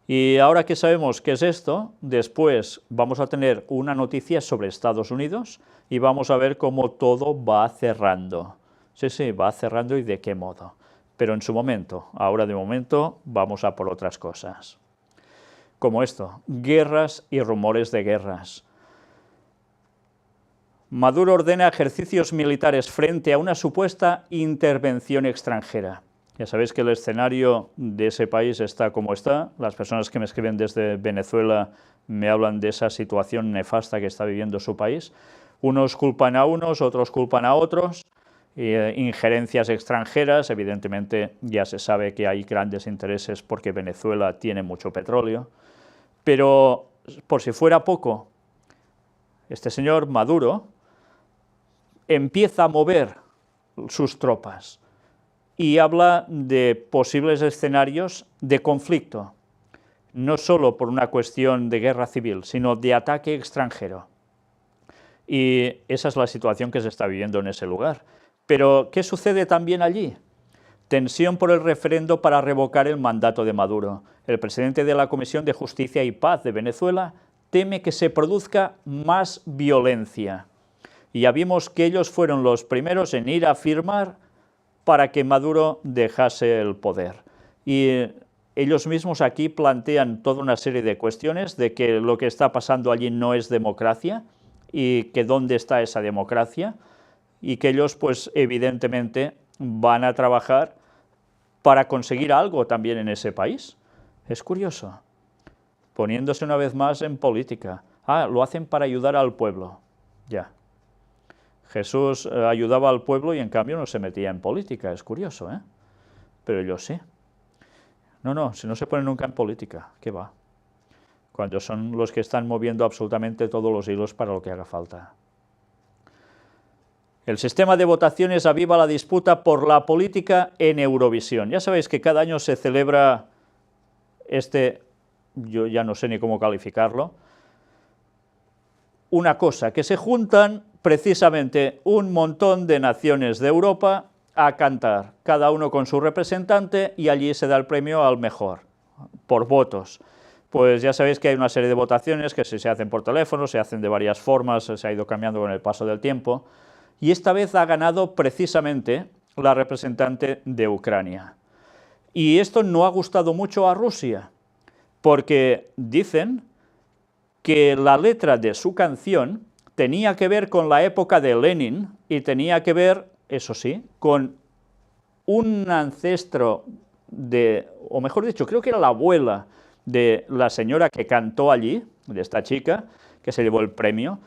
Y ahora que sabemos qué es esto, después vamos a tener una noticia sobre Estados Unidos y vamos a ver cómo todo va cerrando. Sí, va cerrando y de qué modo. Pero en su momento, ahora de momento, vamos a por otras cosas. Como esto, guerras y rumores de guerras. Maduro ordena ejercicios militares frente a una supuesta intervención extranjera. Ya sabéis que el escenario de ese país está como está. Las personas que me escriben desde Venezuela me hablan de esa situación nefasta que está viviendo su país. Unos culpan a unos, otros culpan a otros. Injerencias extranjeras, evidentemente ya se sabe que hay grandes intereses porque Venezuela tiene mucho petróleo. Pero por si fuera poco, este señor Maduro empieza a mover sus tropas y habla de posibles escenarios de conflicto, no solo por una cuestión de guerra civil, sino de ataque extranjero. Y esa es la situación que se está viviendo en ese lugar. Pero, ¿qué sucede también allí? Tensión por el referendo para revocar el mandato de Maduro. El presidente de la Comisión de Justicia y Paz de Venezuela teme que se produzca más violencia. Y ya vimos que ellos fueron los primeros en ir a firmar para que Maduro dejase el poder. Y ellos mismos aquí plantean toda una serie de cuestiones de que lo que está pasando allí no es democracia y que dónde está esa democracia y que ellos pues evidentemente van a trabajar para conseguir algo también en ese país. Es curioso, poniéndose una vez más en política. Lo hacen para ayudar al pueblo, ya. Jesús ayudaba al pueblo y en cambio no se metía en política, es curioso, ¿eh? Pero ellos sí. No, si no se ponen nunca en política, ¿qué va? Cuando son los que están moviendo absolutamente todos los hilos para lo que haga falta. El sistema de votaciones aviva la disputa por la política en Eurovisión. Ya sabéis que cada año se celebra yo ya no sé ni cómo calificarlo, una cosa, que se juntan precisamente un montón de naciones de Europa a cantar, cada uno con su representante, y allí se da el premio al mejor, por votos. Pues ya sabéis que hay una serie de votaciones que se hacen por teléfono, se hacen de varias formas, se ha ido cambiando con el paso del tiempo, y esta vez ha ganado precisamente la representante de Ucrania. Y esto no ha gustado mucho a Rusia, porque dicen que la letra de su canción tenía que ver con la época de Lenin y tenía que ver, eso sí, con un ancestro o mejor dicho, creo que era la abuela de la señora que cantó allí, de esta chica, que se llevó el premio,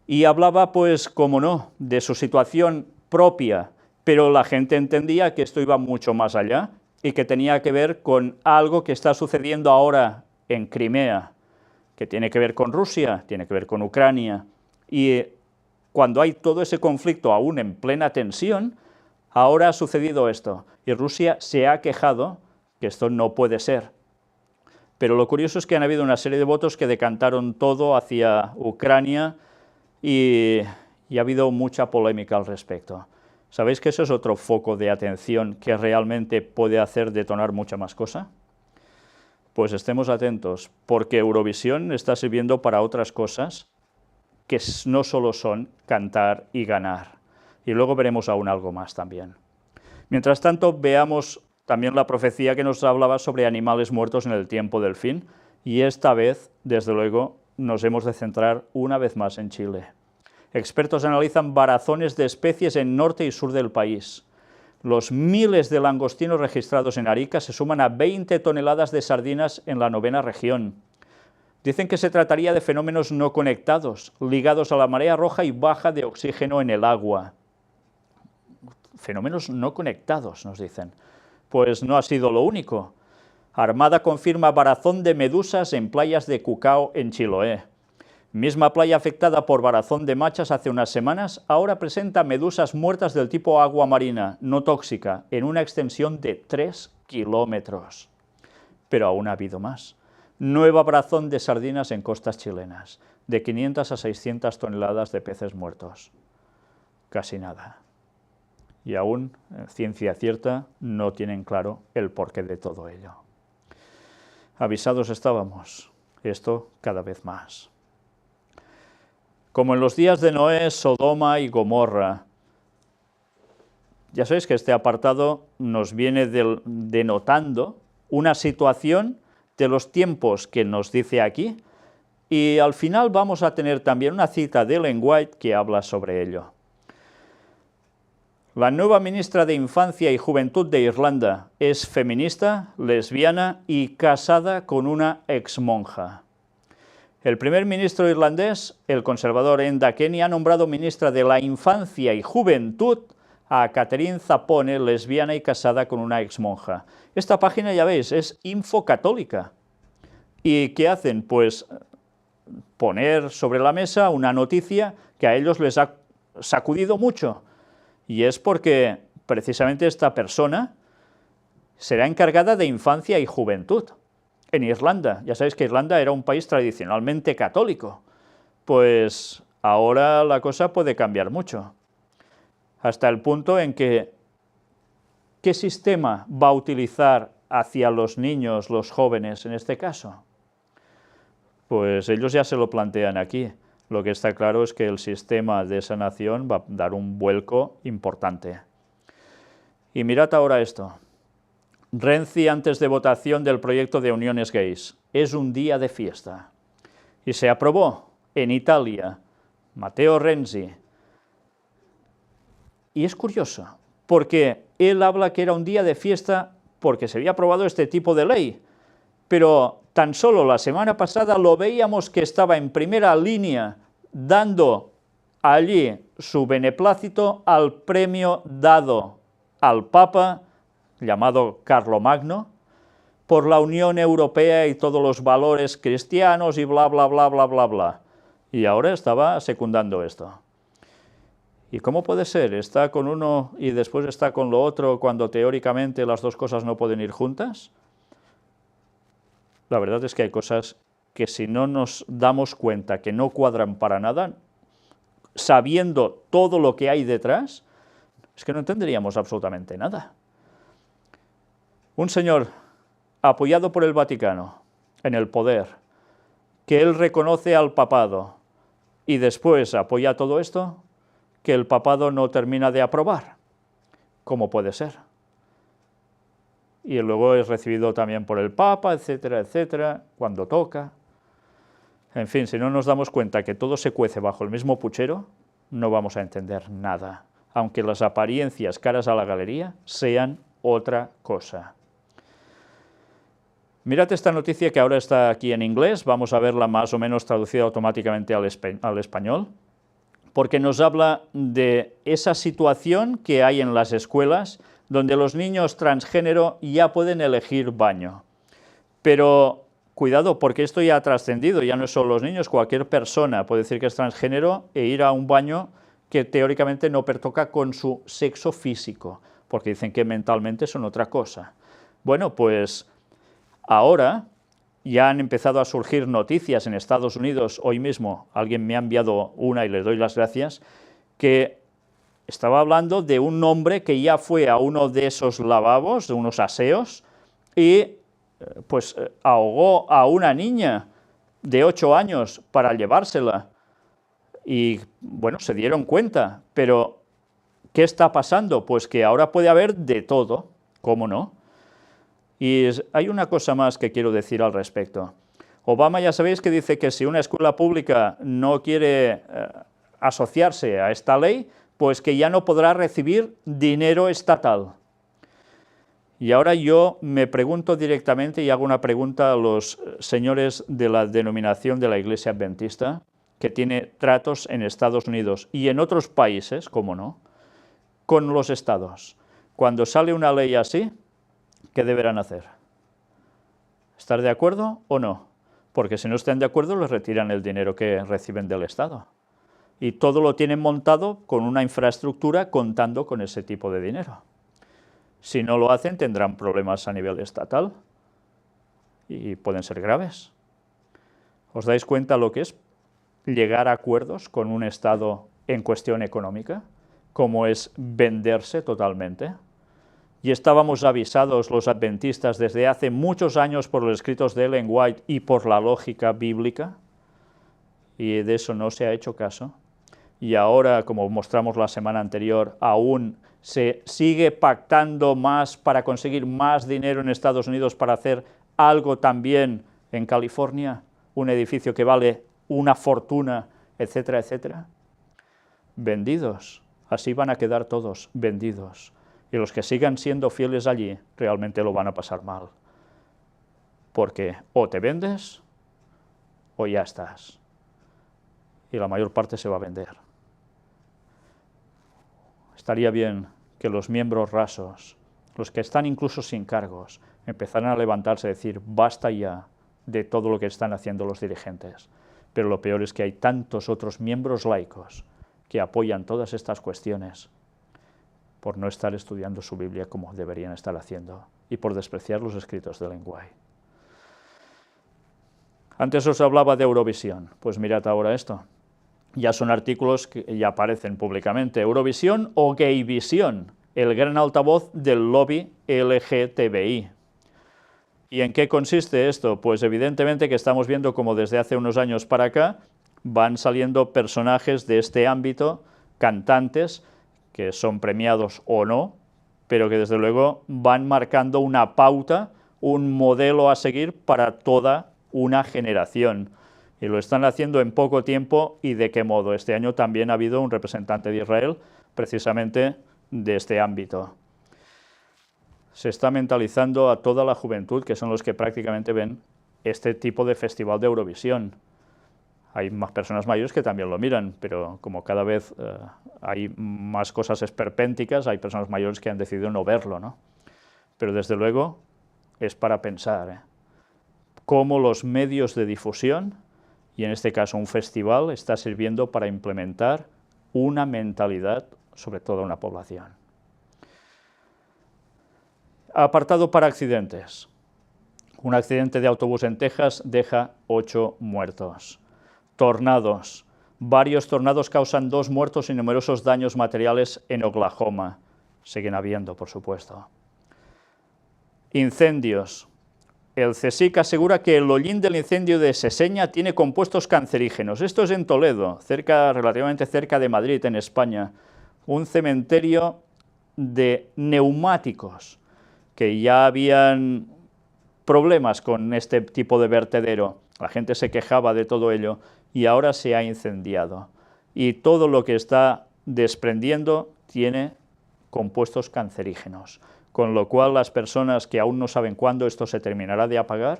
y hablaba, pues, como no, de su situación propia, pero la gente entendía que esto iba mucho más allá y que tenía que ver con algo que está sucediendo ahora en Crimea, que tiene que ver con Rusia, tiene que ver con Ucrania, y cuando hay todo ese conflicto aún en plena tensión, ahora ha sucedido esto, y Rusia se ha quejado que esto no puede ser. Pero lo curioso es que han habido una serie de votos que decantaron todo hacia Ucrania y ha habido mucha polémica al respecto. ¿Sabéis que eso es otro foco de atención que realmente puede hacer detonar mucha más cosa? Pues estemos atentos, porque Eurovisión está sirviendo para otras cosas que no solo son cantar y ganar. Y luego veremos aún algo más también. Mientras tanto, veamos también la profecía que nos hablaba sobre animales muertos en el tiempo del fin, y esta vez, desde luego, nos hemos de centrar una vez más en Chile. Expertos analizan varazones de especies en norte y sur del país. Los miles de langostinos registrados en Arica se suman a 20 toneladas de sardinas en la 9ª región. Dicen que se trataría de fenómenos no conectados, ligados a la marea roja y baja de oxígeno en el agua. Fenómenos no conectados, nos dicen. Pues no ha sido lo único. Armada confirma varazón de medusas en playas de Cucao, en Chiloé. Misma playa afectada por varazón de machas hace unas semanas, ahora presenta medusas muertas del tipo agua marina, no tóxica, en una extensión de 3 kilómetros. Pero aún ha habido más. Nueva varazón de sardinas en costas chilenas, de 500 a 600 toneladas de peces muertos. Casi nada. Y aún, ciencia cierta, no tienen claro el porqué de todo ello. Avisados estábamos, esto cada vez más. Como en los días de Noé, Sodoma y Gomorra. Ya sabéis que este apartado nos viene denotando una situación de los tiempos que nos dice aquí Y al final vamos a tener también una cita de Ellen White que habla sobre ello. La nueva ministra de Infancia y Juventud de Irlanda es feminista, lesbiana y casada con una exmonja. El primer ministro irlandés, el conservador Enda Kenny, ha nombrado ministra de la Infancia y Juventud a Catherine Zappone, lesbiana y casada con una exmonja. Esta página, ya veis, es infocatólica. ¿Y qué hacen? Pues poner sobre la mesa una noticia que a ellos les ha sacudido mucho. Y es porque precisamente esta persona será encargada de infancia y juventud en Irlanda. Ya sabéis que Irlanda era un país tradicionalmente católico. Pues ahora la cosa puede cambiar mucho. Hasta el punto en que, ¿qué sistema va a utilizar hacia los niños, los jóvenes en este caso? Pues ellos ya se lo plantean aquí. Lo que está claro es que el sistema de esa nación va a dar un vuelco importante. Y mirad ahora esto. Renzi antes de votación del proyecto de uniones gays. Es un día de fiesta. Y se aprobó en Italia. Matteo Renzi. Y es curioso, porque él habla que era un día de fiesta porque se había aprobado este tipo de ley. Pero tan solo la semana pasada lo veíamos que estaba en primera línea dando allí su beneplácito al premio dado al Papa, llamado Carlomagno, por la Unión Europea y todos los valores cristianos y bla, bla, bla, bla, bla, bla. Y ahora estaba secundando esto. ¿Y cómo puede ser? ¿Está con uno y después está con lo otro cuando teóricamente las dos cosas no pueden ir juntas? La verdad es que hay cosas que si no nos damos cuenta que no cuadran para nada, sabiendo todo lo que hay detrás, es que no entenderíamos absolutamente nada. Un señor apoyado por el Vaticano en el poder, que él reconoce al papado y después apoya todo esto, que el papado no termina de aprobar. ¿Cómo puede ser? Y luego es recibido también por el Papa, etcétera, etcétera, cuando toca. En fin, si no nos damos cuenta que todo se cuece bajo el mismo puchero, no vamos a entender nada, aunque las apariencias caras a la galería sean otra cosa. Mirad esta noticia que ahora está aquí en inglés, vamos a verla más o menos traducida automáticamente al español, porque nos habla de esa situación que hay en las escuelas donde los niños transgénero ya pueden elegir baño. Pero cuidado, porque esto ya ha trascendido, ya no es solo los niños, cualquier persona puede decir que es transgénero e ir a un baño que teóricamente no pertoca con su sexo físico, porque dicen que mentalmente son otra cosa. Bueno, pues ahora ya han empezado a surgir noticias en Estados Unidos, hoy mismo alguien me ha enviado una y les doy las gracias, que estaba hablando de un hombre que ya fue a uno de esos lavabos, de unos aseos, y pues ahogó a una niña de 8 años para llevársela. Y bueno, se dieron cuenta, pero ¿qué está pasando? Pues que ahora puede haber de todo, ¿cómo no? Y hay una cosa más que quiero decir al respecto. Obama ya sabéis que dice que si una escuela pública no quiere asociarse a esta ley, pues que ya no podrá recibir dinero estatal. Y ahora yo me pregunto directamente y hago una pregunta a los señores de la denominación de la Iglesia Adventista, que tiene tratos en Estados Unidos y en otros países, ¿cómo no?, con los estados. Cuando sale una ley así, ¿qué deberán hacer? ¿Estar de acuerdo o no? Porque si no están de acuerdo, les retiran el dinero que reciben del Estado. Y todo lo tienen montado con una infraestructura contando con ese tipo de dinero. Si no lo hacen, tendrán problemas a nivel estatal y pueden ser graves. ¿Os dais cuenta lo que es llegar a acuerdos con un Estado en cuestión económica? ¿Cómo es venderse totalmente? Y estábamos avisados los adventistas desde hace muchos años por los escritos de Ellen White y por la lógica bíblica, y de eso no se ha hecho caso. Y ahora, como mostramos la semana anterior, aún se sigue pactando más para conseguir más dinero en Estados Unidos para hacer algo también en California. un edificio que vale una fortuna, etcétera, etcétera? Vendidos, así van a quedar todos vendidos. Y los que sigan siendo fieles allí realmente lo van a pasar mal. Porque o te vendes o ya estás. Y la mayor parte se va a vender. Estaría bien que los miembros rasos, los que están incluso sin cargos, empezaran a levantarse y decir, basta ya de todo lo que están haciendo los dirigentes. Pero lo peor es que hay tantos otros miembros laicos que apoyan todas estas cuestiones por no estar estudiando su Biblia como deberían estar haciendo y por despreciar los escritos de Ellen White. Antes os hablaba de Eurovisión, pues mirad ahora esto. Ya son artículos que ya aparecen públicamente. Eurovisión o Gayvisión, el gran altavoz del lobby LGTBI. ¿Y en qué consiste esto? Pues evidentemente que estamos viendo como desde hace unos años para acá van saliendo personajes de este ámbito, cantantes, que son premiados o no, pero que desde luego van marcando una pauta, un modelo a seguir para toda una generación. Y lo están haciendo en poco tiempo, ¿y de qué modo? Este año también ha habido un representante de Israel, precisamente de este ámbito. Se está mentalizando a toda la juventud, que son los que prácticamente ven este tipo de festival de Eurovisión. Hay más personas mayores que también lo miran, pero como cada vez hay más cosas esperpénticas, hay personas mayores que han decidido no verlo, ¿no? Pero desde luego es para pensar cómo los medios de difusión, y en este caso un festival, está sirviendo para implementar una mentalidad sobre toda una población. Apartado para accidentes. Un accidente de autobús en Texas deja 8 muertos. Tornados. Varios tornados causan 2 muertos y numerosos daños materiales en Oklahoma. Siguen habiendo, por supuesto. Incendios. El CSIC asegura que el hollín del incendio de Seseña tiene compuestos cancerígenos. Esto es en Toledo, relativamente cerca de Madrid, en España. Un cementerio de neumáticos, que ya habían problemas con este tipo de vertedero. La gente se quejaba de todo ello y ahora se ha incendiado. Y todo lo que está desprendiendo tiene compuestos cancerígenos. Con lo cual las personas que aún no saben cuándo esto se terminará de apagar,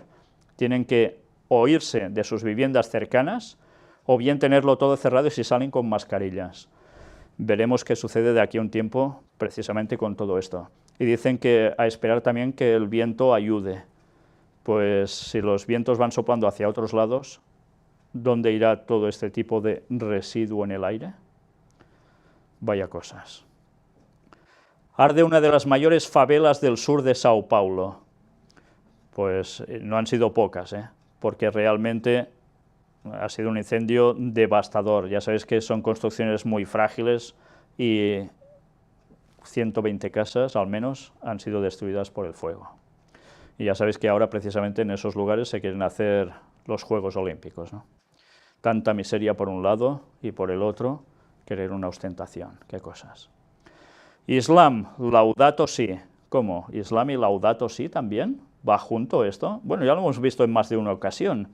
tienen que o irse de sus viviendas cercanas, o bien tenerlo todo cerrado y si salen con mascarillas. Veremos qué sucede de aquí a un tiempo precisamente con todo esto. Y dicen que a esperar también que el viento ayude, pues si los vientos van soplando hacia otros lados, ¿dónde irá todo este tipo de residuo en el aire? Vaya cosas. Arde una de las mayores favelas del sur de Sao Paulo. Pues no han sido pocas, porque realmente ha sido un incendio devastador. Ya sabéis que son construcciones muy frágiles y 120 casas, al menos, han sido destruidas por el fuego. Y ya sabéis que ahora, precisamente, en esos lugares se quieren hacer los Juegos Olímpicos, ¿no? Tanta miseria por un lado y por el otro, querer una ostentación. Qué cosas. Islam, Laudato Si. ¿Cómo? ¿Islam y Laudato Si también? ¿Va junto esto? Bueno, ya lo hemos visto en más de una ocasión.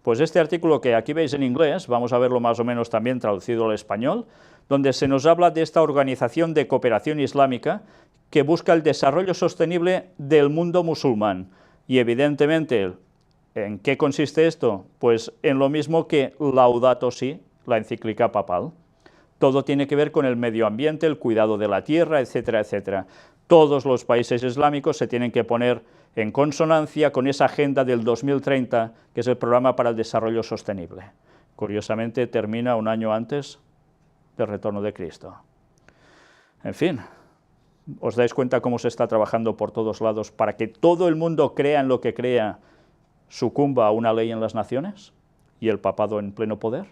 Pues este artículo que aquí veis en inglés, vamos a verlo más o menos también traducido al español, donde se nos habla de esta organización de cooperación islámica que busca el desarrollo sostenible del mundo musulmán. Y evidentemente, ¿en qué consiste esto? Pues en lo mismo que Laudato Si, la encíclica papal. Todo tiene que ver con el medio ambiente, el cuidado de la tierra, etcétera, etcétera. Todos los países islámicos se tienen que poner en consonancia con esa agenda del 2030, que es el Programa para el Desarrollo Sostenible. Curiosamente, termina un año antes del retorno de Cristo. En fin, ¿os dais cuenta cómo se está trabajando por todos lados para que todo el mundo crea en lo que crea, sucumba a una ley en las naciones y el papado en pleno poder?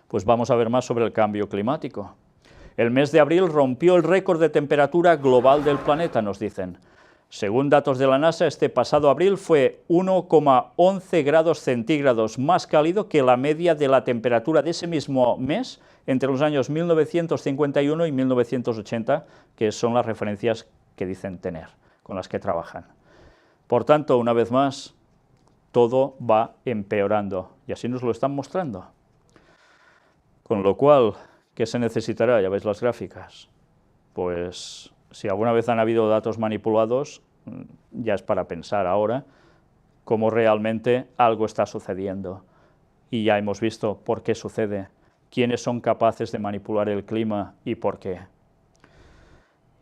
Pues vamos a ver más sobre el cambio climático. El mes de abril rompió el récord de temperatura global del planeta, nos dicen. Según datos de la NASA, este pasado abril fue 1,11 grados centígrados más cálido que la media de la temperatura de ese mismo mes entre los años 1951 y 1980, que son las referencias que dicen tener, con las que trabajan. Por tanto, una vez más, todo va empeorando, y así nos lo están mostrando. Con lo cual, ¿qué se necesitará? Ya veis las gráficas. Pues si alguna vez han habido datos manipulados, ya es para pensar ahora cómo realmente algo está sucediendo. Y ya hemos visto por qué sucede, quiénes son capaces de manipular el clima y por qué.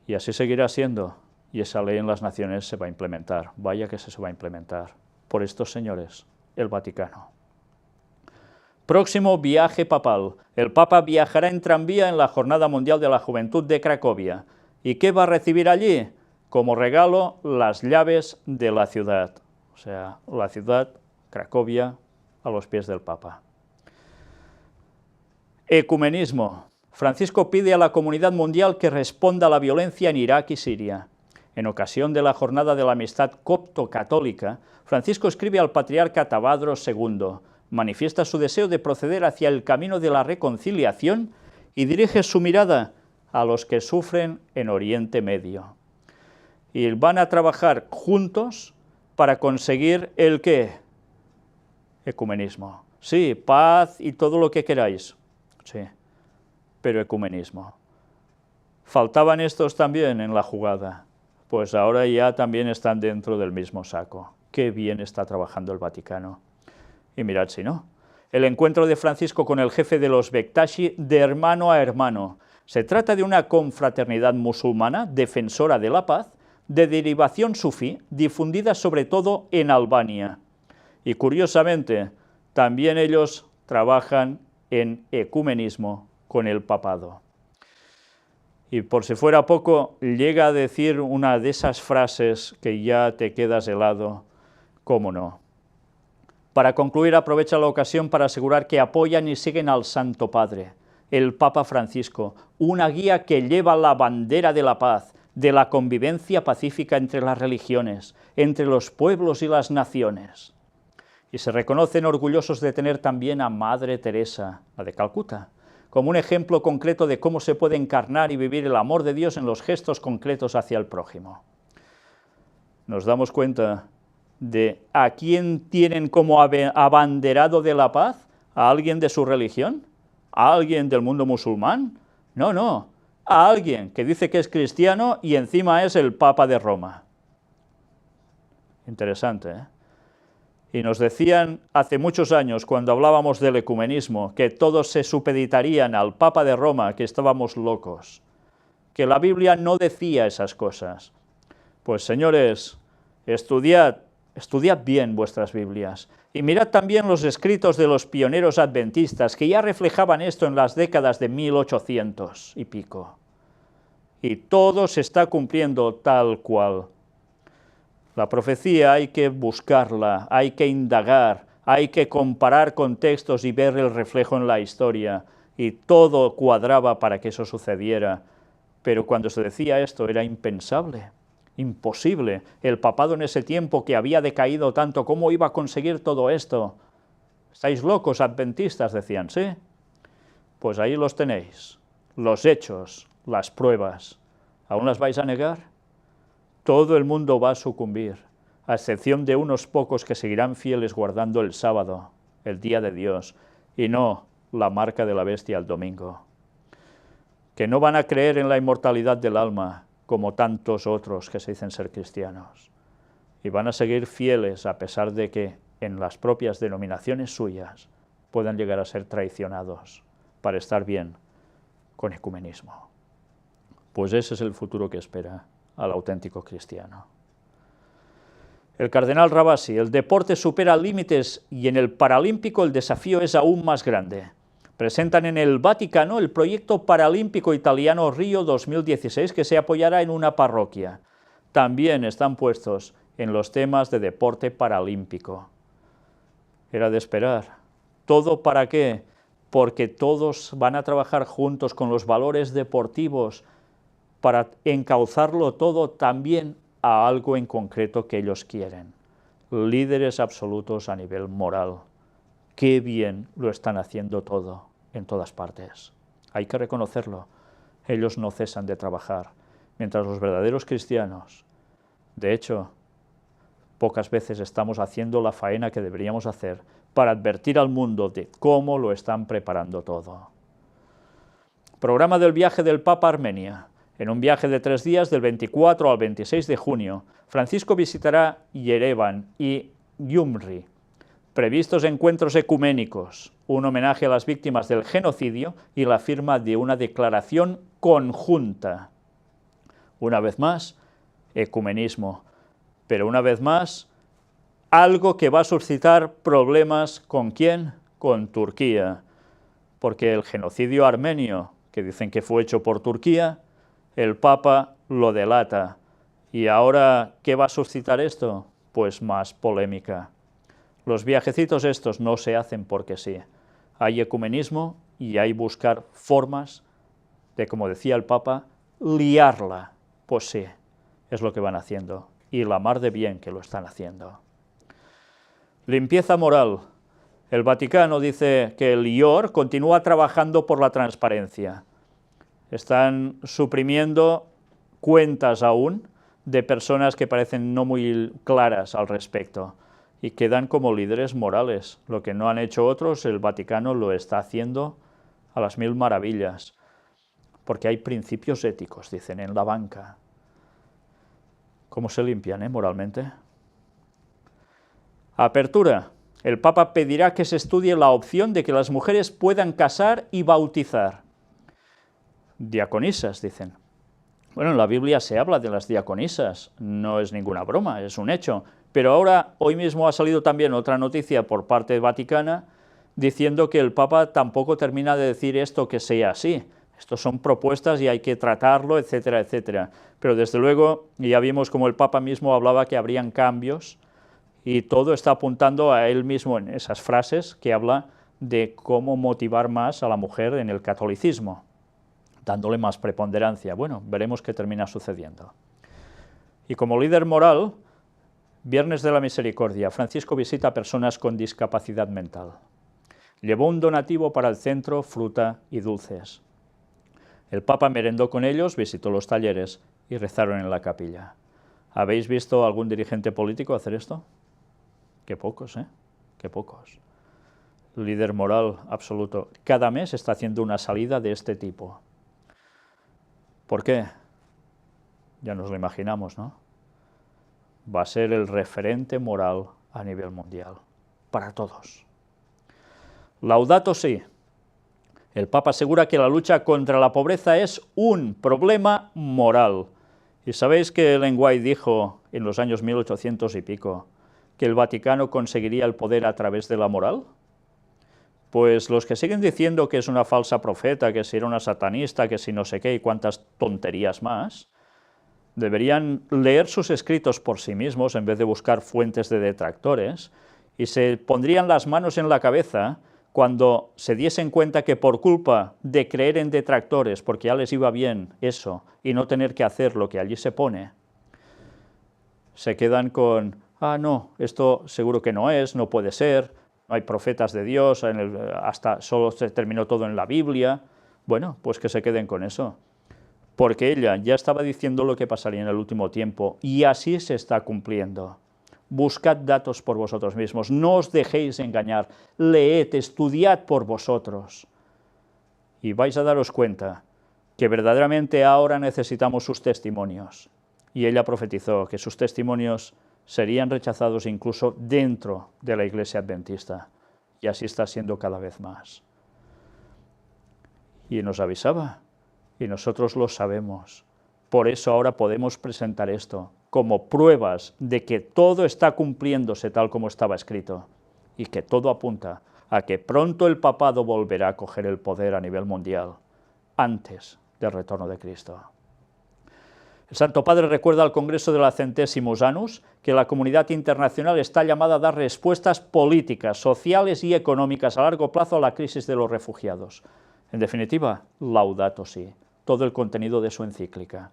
Y así seguirá siendo, y esa ley en las naciones se va a implementar, vaya que se va a implementar, por estos señores, el Vaticano. Próximo viaje papal. El Papa viajará en tranvía en la Jornada Mundial de la Juventud de Cracovia. ¿Y qué va a recibir allí? Como regalo, las llaves de la ciudad. O sea, la ciudad, Cracovia, a los pies del Papa. Ecumenismo. Francisco pide a la comunidad mundial que responda a la violencia en Irak y Siria. En ocasión de la Jornada de la Amistad Copto-Católica, Francisco escribe al patriarca Tabadros II, manifiesta su deseo de proceder hacia el camino de la reconciliación y dirige su mirada a los que sufren en Oriente Medio. Y van a trabajar juntos para conseguir ¿el qué? Ecumenismo. Sí, paz y todo lo que queráis. Sí, pero ecumenismo. ¿Faltaban estos también en la jugada? Pues ahora ya también están dentro del mismo saco. Qué bien está trabajando el Vaticano. Y mirad si no. El encuentro de Francisco con el jefe de los Bektashi de hermano a hermano. Se trata de una confraternidad musulmana defensora de la paz, de derivación sufí, difundida sobre todo en Albania. Y curiosamente, también ellos trabajan en ecumenismo con el papado. Y por si fuera poco, llega a decir una de esas frases que ya te quedas helado, ¿cómo no? Para concluir, aprovecha la ocasión para asegurar que apoyan y siguen al Santo Padre, el Papa Francisco, una guía que lleva la bandera de la paz, de la convivencia pacífica entre las religiones, entre los pueblos y las naciones. Y se reconocen orgullosos de tener también a Madre Teresa, la de Calcuta, como un ejemplo concreto de cómo se puede encarnar y vivir el amor de Dios en los gestos concretos hacia el prójimo. Nos damos cuenta de a quién tienen como abanderado de la paz, a alguien de su religión, a alguien del mundo musulmán, no, a alguien que dice que es cristiano y encima es el Papa de Roma. Interesante, ¿eh? Y nos decían hace muchos años, cuando hablábamos del ecumenismo, que todos se supeditarían al Papa de Roma, que estábamos locos, que la Biblia no decía esas cosas. Pues señores, estudiad bien vuestras Biblias, y mirad también los escritos de los pioneros adventistas, que ya reflejaban esto en las décadas de 1800 y pico. Y todo se está cumpliendo tal cual. La profecía hay que buscarla, hay que indagar, hay que comparar contextos y ver el reflejo en la historia, y todo cuadraba para que eso sucediera. Pero cuando se decía esto era impensable, imposible. El papado en ese tiempo que había decaído tanto, ¿cómo iba a conseguir todo esto? ¿Estáis locos, adventistas?, decían, ¿sí? Pues ahí los tenéis, los hechos, las pruebas. ¿Aún las vais a negar? Todo el mundo va a sucumbir, a excepción de unos pocos que seguirán fieles guardando el sábado, el día de Dios, y no la marca de la bestia el domingo. Que no van a creer en la inmortalidad del alma, como tantos otros que se dicen ser cristianos, y van a seguir fieles a pesar de que en las propias denominaciones suyas puedan llegar a ser traicionados para estar bien con ecumenismo. Pues ese es el futuro que espera al auténtico cristiano. El cardenal Rabasi: el deporte supera límites y en el Paralímpico el desafío es aún más grande. Presentan en el Vaticano el proyecto paralímpico italiano Río 2016 que se apoyará en una parroquia. También están puestos en los temas de deporte paralímpico. Era de esperar. ¿Todo para qué? Porque todos van a trabajar juntos con los valores deportivos para encauzarlo todo también a algo en concreto que ellos quieren. Líderes absolutos a nivel moral. Qué bien lo están haciendo todo, en todas partes. Hay que reconocerlo. Ellos no cesan de trabajar, mientras los verdaderos cristianos, de hecho, pocas veces estamos haciendo la faena que deberíamos hacer para advertir al mundo de cómo lo están preparando todo. Programa del viaje del Papa a Armenia. En un viaje de 3 días, del 24 al 26 de junio, Francisco visitará Yerevan y Gyumri. Previstos encuentros ecuménicos, un homenaje a las víctimas del genocidio y la firma de una declaración conjunta. Una vez más, ecumenismo, pero una vez más, algo que va a suscitar problemas ¿con quién? Con Turquía, porque el genocidio armenio, que dicen que fue hecho por Turquía, el Papa lo delata. ¿Y ahora qué va a suscitar esto? Pues más polémica. Los viajecitos estos no se hacen porque sí. Hay ecumenismo y hay buscar formas de, como decía el Papa, liarla. Pues sí, es lo que van haciendo. Y la mar de bien que lo están haciendo. Limpieza moral. El Vaticano dice que el IOR continúa trabajando por la transparencia. Están suprimiendo cuentas aún de personas que parecen no muy claras al respecto y quedan como líderes morales. Lo que no han hecho otros, el Vaticano lo está haciendo a las mil maravillas, porque hay principios éticos, dicen, en la banca. ¿Cómo se limpian, moralmente? Apertura. El Papa pedirá que se estudie la opción de que las mujeres puedan casar y bautizar. Diaconisas, dicen. Bueno, en la Biblia se habla de las diaconisas, no es ninguna broma, es un hecho. Pero ahora, hoy mismo ha salido también otra noticia por parte vaticana diciendo que el Papa tampoco termina de decir esto que sea así. Estos son propuestas y hay que tratarlo, etcétera, etcétera. Pero desde luego, ya vimos como el Papa mismo hablaba que habrían cambios y todo está apuntando a él mismo en esas frases que habla de cómo motivar más a la mujer en el catolicismo, dándole más preponderancia. Bueno, veremos qué termina sucediendo. Y como líder moral, Viernes de la Misericordia, Francisco visita a personas con discapacidad mental. Llevó un donativo para el centro, fruta y dulces. El Papa merendó con ellos, visitó los talleres y rezaron en la capilla. ¿Habéis visto algún dirigente político hacer esto? Qué pocos, ¿eh? Qué pocos. Líder moral absoluto. Cada mes está haciendo una salida de este tipo. ¿Por qué? Ya nos lo imaginamos, ¿no? Va a ser el referente moral a nivel mundial, para todos. Laudato si. El Papa asegura que la lucha contra la pobreza es un problema moral. ¿Y sabéis que Lenguay dijo en los años 1800 y pico que el Vaticano conseguiría el poder a través de la moral? Pues los que siguen diciendo que es una falsa profeta, que si era una satanista, que si no sé qué y cuántas tonterías más, deberían leer sus escritos por sí mismos en vez de buscar fuentes de detractores y se pondrían las manos en la cabeza cuando se diesen cuenta que por culpa de creer en detractores, porque ya les iba bien eso, y no tener que hacer lo que allí se pone, se quedan con, ah, no, esto seguro que no es, no puede ser, no hay profetas de Dios, hasta solo se terminó todo en la Biblia. Bueno, pues que se queden con eso, porque ella ya estaba diciendo lo que pasaría en el último tiempo, y así se está cumpliendo. Buscad datos por vosotros mismos, no os dejéis engañar, leed, estudiad por vosotros, y vais a daros cuenta que verdaderamente ahora necesitamos sus testimonios. Y ella profetizó que sus testimonios serían rechazados incluso dentro de la Iglesia Adventista, y así está siendo cada vez más. Y nos avisaba, y nosotros lo sabemos. Por eso ahora podemos presentar esto como pruebas de que todo está cumpliéndose tal como estaba escrito y que todo apunta a que pronto el papado volverá a coger el poder a nivel mundial antes del retorno de Cristo. El Santo Padre recuerda al Congreso de la Centésimos Annus que la comunidad internacional está llamada a dar respuestas políticas, sociales y económicas a largo plazo a la crisis de los refugiados. En definitiva, Laudato si, todo el contenido de su encíclica.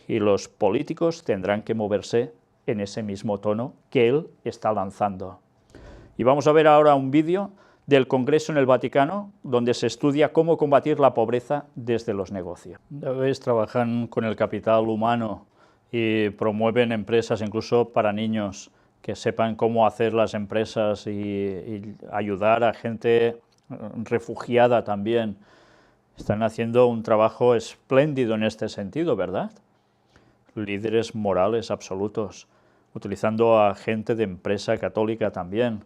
Y los políticos tendrán que moverse en ese mismo tono que él está lanzando. Y vamos a ver ahora un vídeo del Congreso en el Vaticano, donde se estudia cómo combatir la pobreza desde los negocios. ¿Veis? Trabajan con el capital humano y promueven empresas incluso para niños que sepan cómo hacer las empresas y ayudar a gente refugiada también. Están haciendo un trabajo espléndido en este sentido, ¿verdad? Líderes morales absolutos, utilizando a gente de empresa católica también.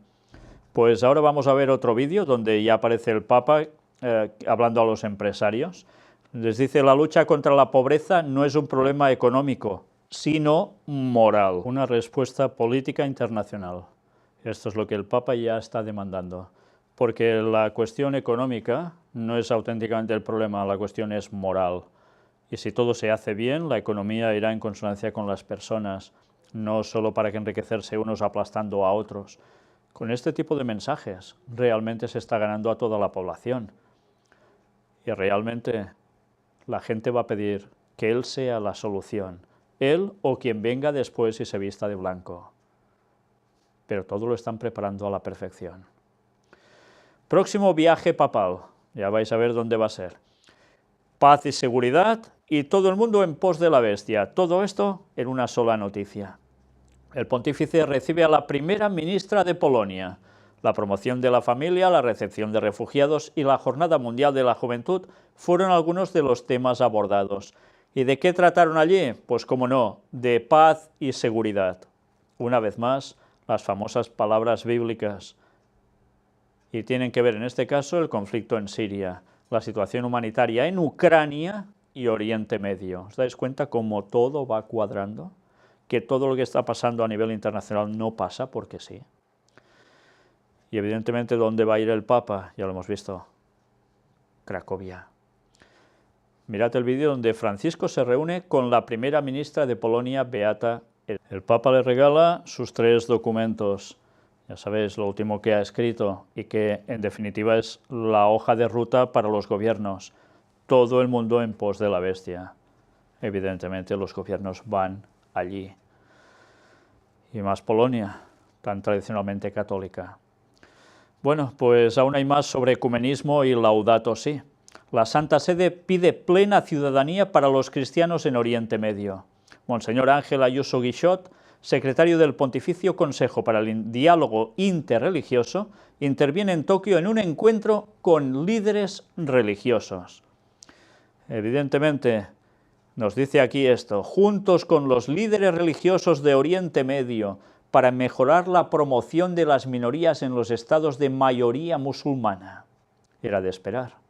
Pues ahora vamos a ver otro vídeo donde ya aparece el Papa hablando a los empresarios. Les dice: la lucha contra la pobreza no es un problema económico, sino moral. Una respuesta política internacional. Esto es lo que el Papa ya está demandando. Porque la cuestión económica no es auténticamente el problema, la cuestión es moral. Y si todo se hace bien, la economía irá en consonancia con las personas, no solo para que enriquecerse unos aplastando a otros. Con este tipo de mensajes realmente se está ganando a toda la población. Y realmente la gente va a pedir que Él sea la solución. Él o quien venga después y se vista de blanco. Pero todo lo están preparando a la perfección. Próximo viaje papal. Ya vais a ver dónde va a ser. Paz y seguridad y todo el mundo en pos de la bestia. Todo esto en una sola noticia. El pontífice recibe a la primera ministra de Polonia. La promoción de la familia, la recepción de refugiados y la Jornada Mundial de la Juventud fueron algunos de los temas abordados. ¿Y de qué trataron allí? Pues cómo no, de paz y seguridad. Una vez más, las famosas palabras bíblicas. Y tienen que ver en este caso el conflicto en Siria, la situación humanitaria en Ucrania y Oriente Medio. ¿Os dais cuenta cómo todo va cuadrando? Que todo lo que está pasando a nivel internacional no pasa porque sí. Y evidentemente, ¿dónde va a ir el Papa? Ya lo hemos visto. Cracovia. Mirad el vídeo donde Francisco se reúne con la primera ministra de Polonia, Beata. El Papa le regala sus 3 documentos. Ya sabéis, lo último que ha escrito y que en definitiva es la hoja de ruta para los gobiernos. Todo el mundo en pos de la bestia. Evidentemente los gobiernos van allí. Y más Polonia, tan tradicionalmente católica. Bueno, pues aún hay más sobre ecumenismo y Laudato Si. La Santa Sede pide plena ciudadanía para los cristianos en Oriente Medio. Monseñor Ángel Ayuso Guixot, secretario del Pontificio Consejo para el Diálogo Interreligioso, interviene en Tokio en un encuentro con líderes religiosos. Evidentemente, nos dice aquí esto: juntos con los líderes religiosos de Oriente Medio, para mejorar la promoción de las minorías en los estados de mayoría musulmana. Era de esperar.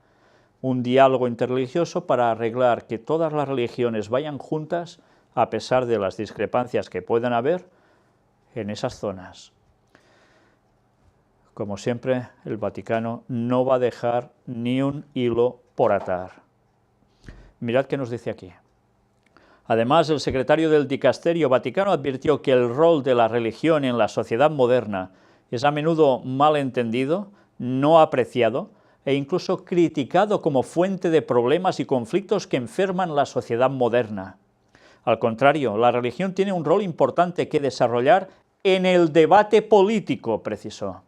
Un diálogo interreligioso para arreglar que todas las religiones vayan juntas, a pesar de las discrepancias que puedan haber en esas zonas. Como siempre, el Vaticano no va a dejar ni un hilo por atar. Mirad qué nos dice aquí. Además, el secretario del Dicasterio Vaticano advirtió que el rol de la religión en la sociedad moderna es a menudo mal entendido, no apreciado e incluso criticado como fuente de problemas y conflictos que enferman la sociedad moderna. Al contrario, la religión tiene un rol importante que desarrollar en el debate político, precisó.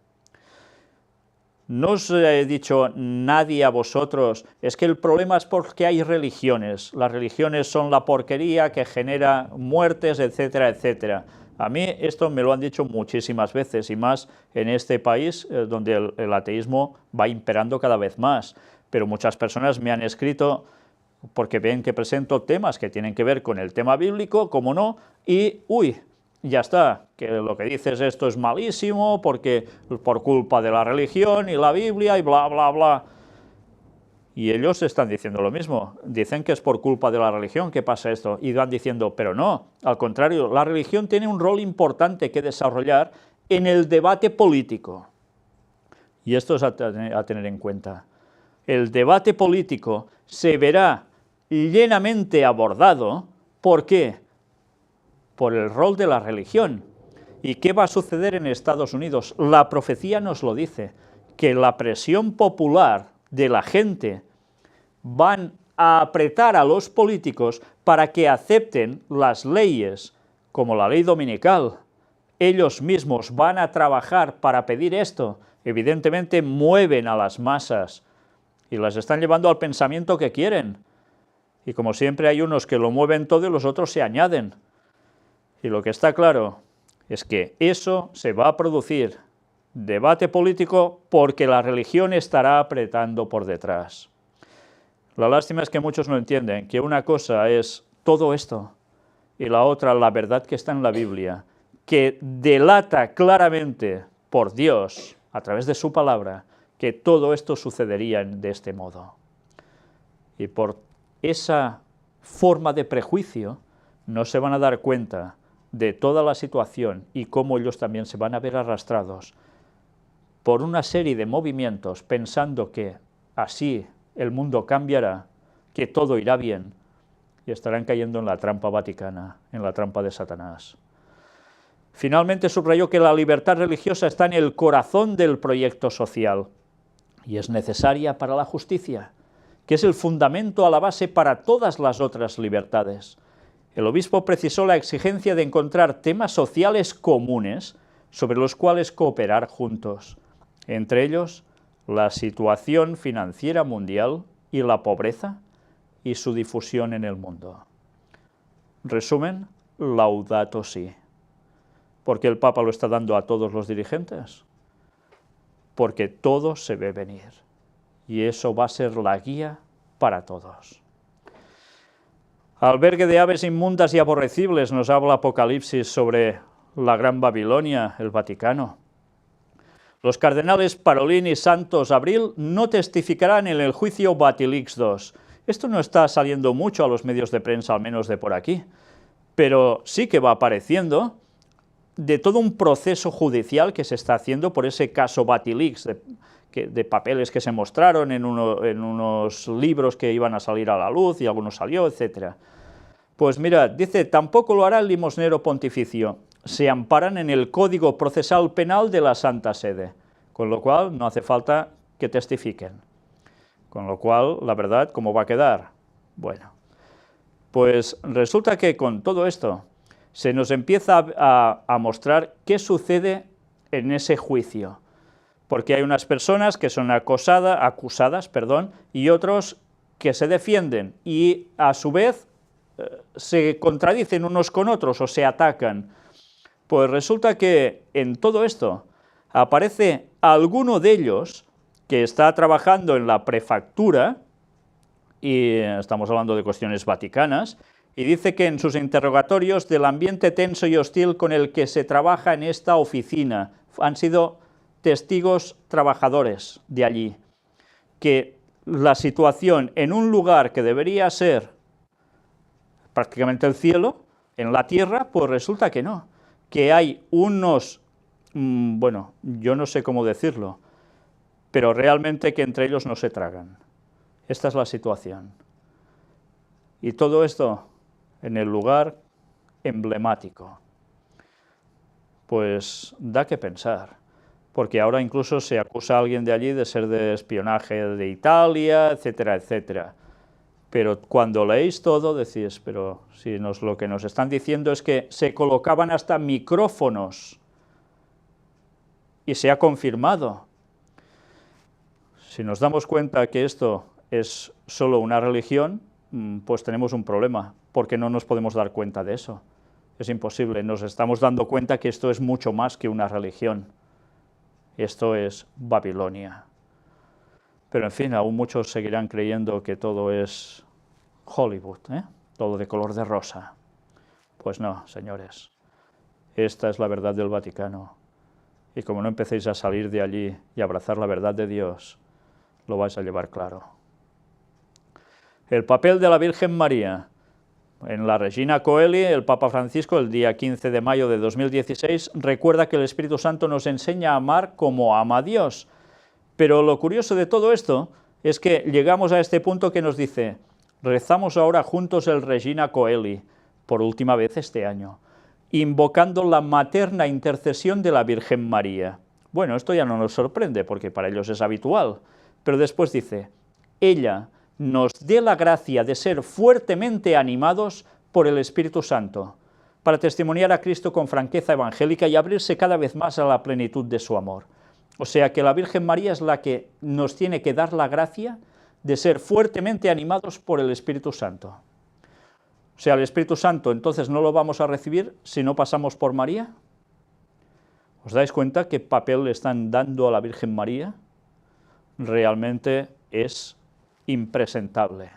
No os he dicho nadie a vosotros, es que el problema es porque hay religiones. Las religiones son la porquería que genera muertes, etcétera, etcétera. A mí esto me lo han dicho muchísimas veces, y más en este país donde el ateísmo va imperando cada vez más. Pero muchas personas me han escrito porque ven que presento temas que tienen que ver con el tema bíblico, como no, y uy, ya está, que lo que dices esto es malísimo porque por culpa de la religión y la Biblia y bla, bla, bla. Y ellos están diciendo lo mismo, dicen que es por culpa de la religión que pasa esto, y van diciendo, pero no, al contrario, la religión tiene un rol importante que desarrollar en el debate político. Y esto es a tener en cuenta. El debate político se verá llenamente abordado, ¿por qué? Por el rol de la religión. ¿Y qué va a suceder en Estados Unidos? La profecía nos lo dice, que la presión popular de la gente van a apretar a los políticos para que acepten las leyes, como la ley dominical. Ellos mismos van a trabajar para pedir esto. Evidentemente mueven a las masas y las están llevando al pensamiento que quieren. Y como siempre hay unos que lo mueven todo y los otros se añaden. Y lo que está claro es que eso se va a producir, debate político, porque la religión estará apretando por detrás. La lástima es que muchos no entienden que una cosa es todo esto y la otra la verdad que está en la Biblia, que delata claramente por Dios, a través de su palabra, que todo esto sucedería de este modo. Y por esa forma de prejuicio no se van a dar cuenta de toda la situación y cómo ellos también se van a ver arrastrados por una serie de movimientos pensando que así el mundo cambiará, que todo irá bien, y estarán cayendo en la trampa vaticana, en la trampa de Satanás. Finalmente subrayó que la libertad religiosa está en el corazón del proyecto social y es necesaria para la justicia, que es el fundamento a la base para todas las otras libertades. El obispo precisó la exigencia de encontrar temas sociales comunes sobre los cuales cooperar juntos, entre ellos la situación financiera mundial y la pobreza y su difusión en el mundo. Resumen, Laudato Si. ¿Por qué el Papa lo está dando a todos los dirigentes? Porque todo se ve venir y eso va a ser la guía para todos. Albergue de aves inmundas y aborrecibles, nos habla Apocalipsis sobre la Gran Babilonia, el Vaticano. Los cardenales Parolin y Santos Abril no testificarán en el juicio Batilix II. Esto no está saliendo mucho a los medios de prensa, al menos de por aquí, pero sí que va apareciendo de todo un proceso judicial que se está haciendo por ese caso Batilix, de papeles que se mostraron en unos libros que iban a salir a la luz y alguno salió, etc. Pues mira, dice, tampoco lo hará el limosnero pontificio, se amparan en el Código Procesal Penal de la Santa Sede, con lo cual no hace falta que testifiquen. Con lo cual, la verdad, ¿cómo va a quedar? Bueno, pues resulta que con todo esto se nos empieza a mostrar qué sucede en ese juicio, porque hay unas personas que son acusadas, y otros que se defienden y a su vez se contradicen unos con otros o se atacan. Pues resulta que en todo esto aparece alguno de ellos que está trabajando en la prefectura, y estamos hablando de cuestiones vaticanas, y dice que en sus interrogatorios del ambiente tenso y hostil con el que se trabaja en esta oficina, han sido testigos trabajadores de allí, que la situación en un lugar que debería ser prácticamente el cielo, en la tierra, pues resulta que no, que hay unos, bueno, yo no sé cómo decirlo, pero realmente que entre ellos no se tragan. Esta es la situación. Y todo esto en el lugar emblemático. Pues da que pensar, porque ahora incluso se acusa a alguien de allí de ser de espionaje de Italia, etcétera, etcétera. Pero cuando leéis todo decís, pero si lo que nos están diciendo es que se colocaban hasta micrófonos, y se ha confirmado. Si nos damos cuenta que esto es solo una religión, pues tenemos un problema, porque no nos podemos dar cuenta de eso. Es imposible, nos estamos dando cuenta que esto es mucho más que una religión. Esto es Babilonia. Pero en fin, aún muchos seguirán creyendo que todo es Hollywood, todo de color de rosa. Pues no, señores, esta es la verdad del Vaticano. Y como no empecéis a salir de allí y a abrazar la verdad de Dios, lo vais a llevar claro. El papel de la Virgen María. En la Regina Coeli, el Papa Francisco, el día 15 de mayo de 2016, recuerda que el Espíritu Santo nos enseña a amar como ama a Dios. Pero lo curioso de todo esto es que llegamos a este punto que nos dice, rezamos ahora juntos el Regina Coeli, por última vez este año, invocando la materna intercesión de la Virgen María. Bueno, esto ya no nos sorprende, porque para ellos es habitual, pero después dice, ella nos dé la gracia de ser fuertemente animados por el Espíritu Santo, para testimoniar a Cristo con franqueza evangélica y abrirse cada vez más a la plenitud de su amor. O sea que la Virgen María es la que nos tiene que dar la gracia de ser fuertemente animados por el Espíritu Santo. O sea, el Espíritu Santo entonces no lo vamos a recibir si no pasamos por María. ¿Os dais cuenta qué papel le están dando a la Virgen María? Realmente es impresentable.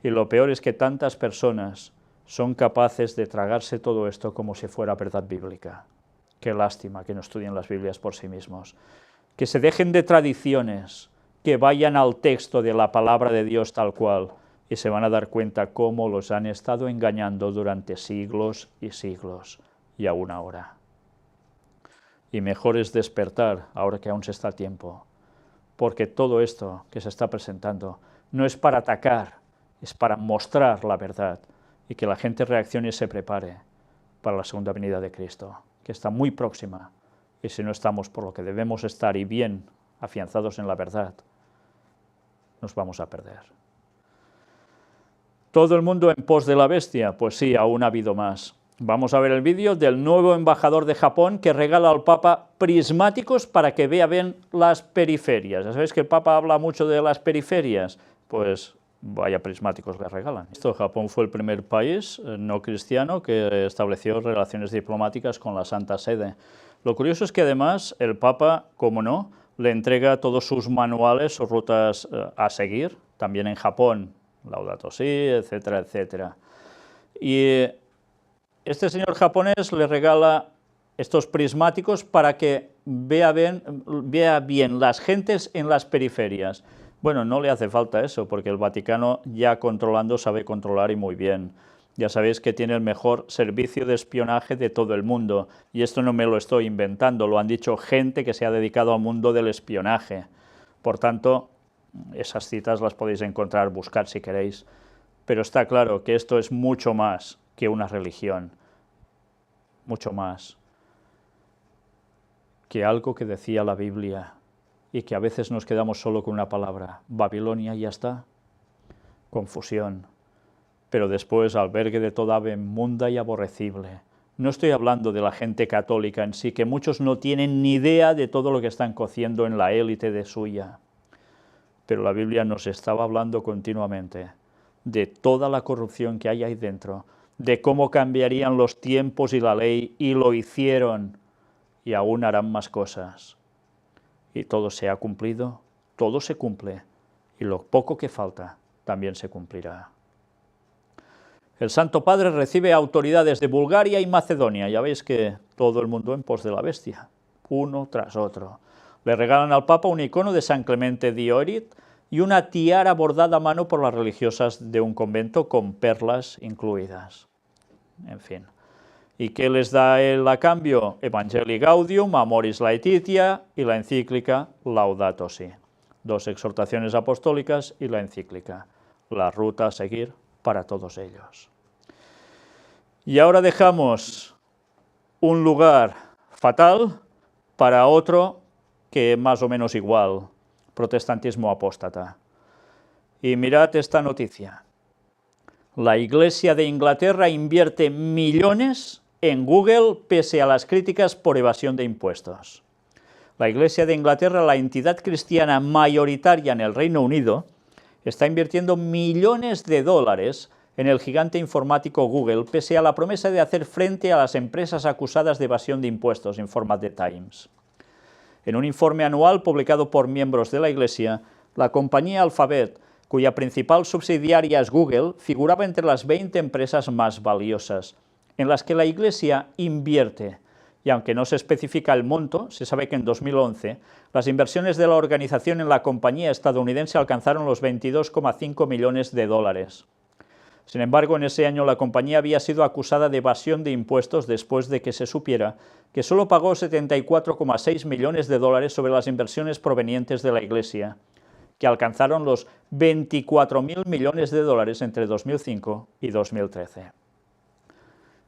Y lo peor es que tantas personas son capaces de tragarse todo esto como si fuera verdad bíblica. Qué lástima que no estudien las Biblias por sí mismos. Que se dejen de tradiciones, que vayan al texto de la palabra de Dios tal cual, y se van a dar cuenta cómo los han estado engañando durante siglos y siglos, y aún ahora. Y mejor es despertar, ahora que aún se está a tiempo, porque todo esto que se está presentando no es para atacar, es para mostrar la verdad, y que la gente reaccione y se prepare para la segunda venida de Cristo, que está muy próxima, y si no estamos por lo que debemos estar y bien afianzados en la verdad, nos vamos a perder. ¿Todo el mundo en pos de la bestia? Pues sí, aún ha habido más. Vamos a ver el vídeo del nuevo embajador de Japón que regala al Papa prismáticos para que vea bien las periferias. Ya sabéis que el Papa habla mucho de las periferias, pues vaya prismáticos le regalan. Japón fue el primer país no cristiano que estableció relaciones diplomáticas con la Santa Sede. Lo curioso es que además el Papa, como no, le entrega todos sus manuales o rutas a seguir, también en Japón, Laudato Si, etcétera, etcétera. Y este señor japonés le regala estos prismáticos para que vea bien las gentes en las periferias. Bueno, no le hace falta eso, porque el Vaticano ya controlando sabe controlar y muy bien. Ya sabéis que tiene el mejor servicio de espionaje de todo el mundo, y esto no me lo estoy inventando, lo han dicho gente que se ha dedicado al mundo del espionaje. Por tanto, esas citas las podéis encontrar, buscar si queréis, pero está claro que esto es mucho más que una religión, mucho más que algo que decía la Biblia y que a veces nos quedamos solo con una palabra, Babilonia, y ya está, confusión, pero después albergue de toda ave inmunda y aborrecible. No estoy hablando de la gente católica en sí, que muchos no tienen ni idea de todo lo que están cociendo en la élite de suya, pero la Biblia nos estaba hablando continuamente de toda la corrupción que hay ahí dentro, de cómo cambiarían los tiempos y la ley, y lo hicieron, y aún harán más cosas. Y todo se ha cumplido, todo se cumple, y lo poco que falta también se cumplirá. El Santo Padre recibe autoridades de Bulgaria y Macedonia, ya veis que todo el mundo en pos de la bestia, uno tras otro. Le regalan al Papa un icono de San Clemente Diorit y una tiara bordada a mano por las religiosas de un convento con perlas incluidas. En fin. ¿Y qué les da él a cambio? Evangelii Gaudium, Amoris Laetitia y la encíclica Laudato Si. 2 exhortaciones apostólicas y la encíclica, la ruta a seguir para todos ellos. Y ahora dejamos un lugar fatal para otro que más o menos igual, protestantismo apóstata. Y mirad esta noticia. La Iglesia de Inglaterra invierte millones en Google pese a las críticas por evasión de impuestos. La Iglesia de Inglaterra, la entidad cristiana mayoritaria en el Reino Unido, está invirtiendo millones de dólares en el gigante informático Google, pese a la promesa de hacer frente a las empresas acusadas de evasión de impuestos, informa The Times. En un informe anual publicado por miembros de la Iglesia, la compañía Alphabet, cuya principal subsidiaria es Google, figuraba entre las 20 empresas más valiosas, en las que la Iglesia invierte, y aunque no se especifica el monto, se sabe que en 2011 las inversiones de la organización en la compañía estadounidense alcanzaron los 22,5 millones de dólares. Sin embargo, en ese año la compañía había sido acusada de evasión de impuestos después de que se supiera que solo pagó 74,6 millones de dólares sobre las inversiones provenientes de la Iglesia, que alcanzaron los 24.000 millones de dólares entre 2005 y 2013.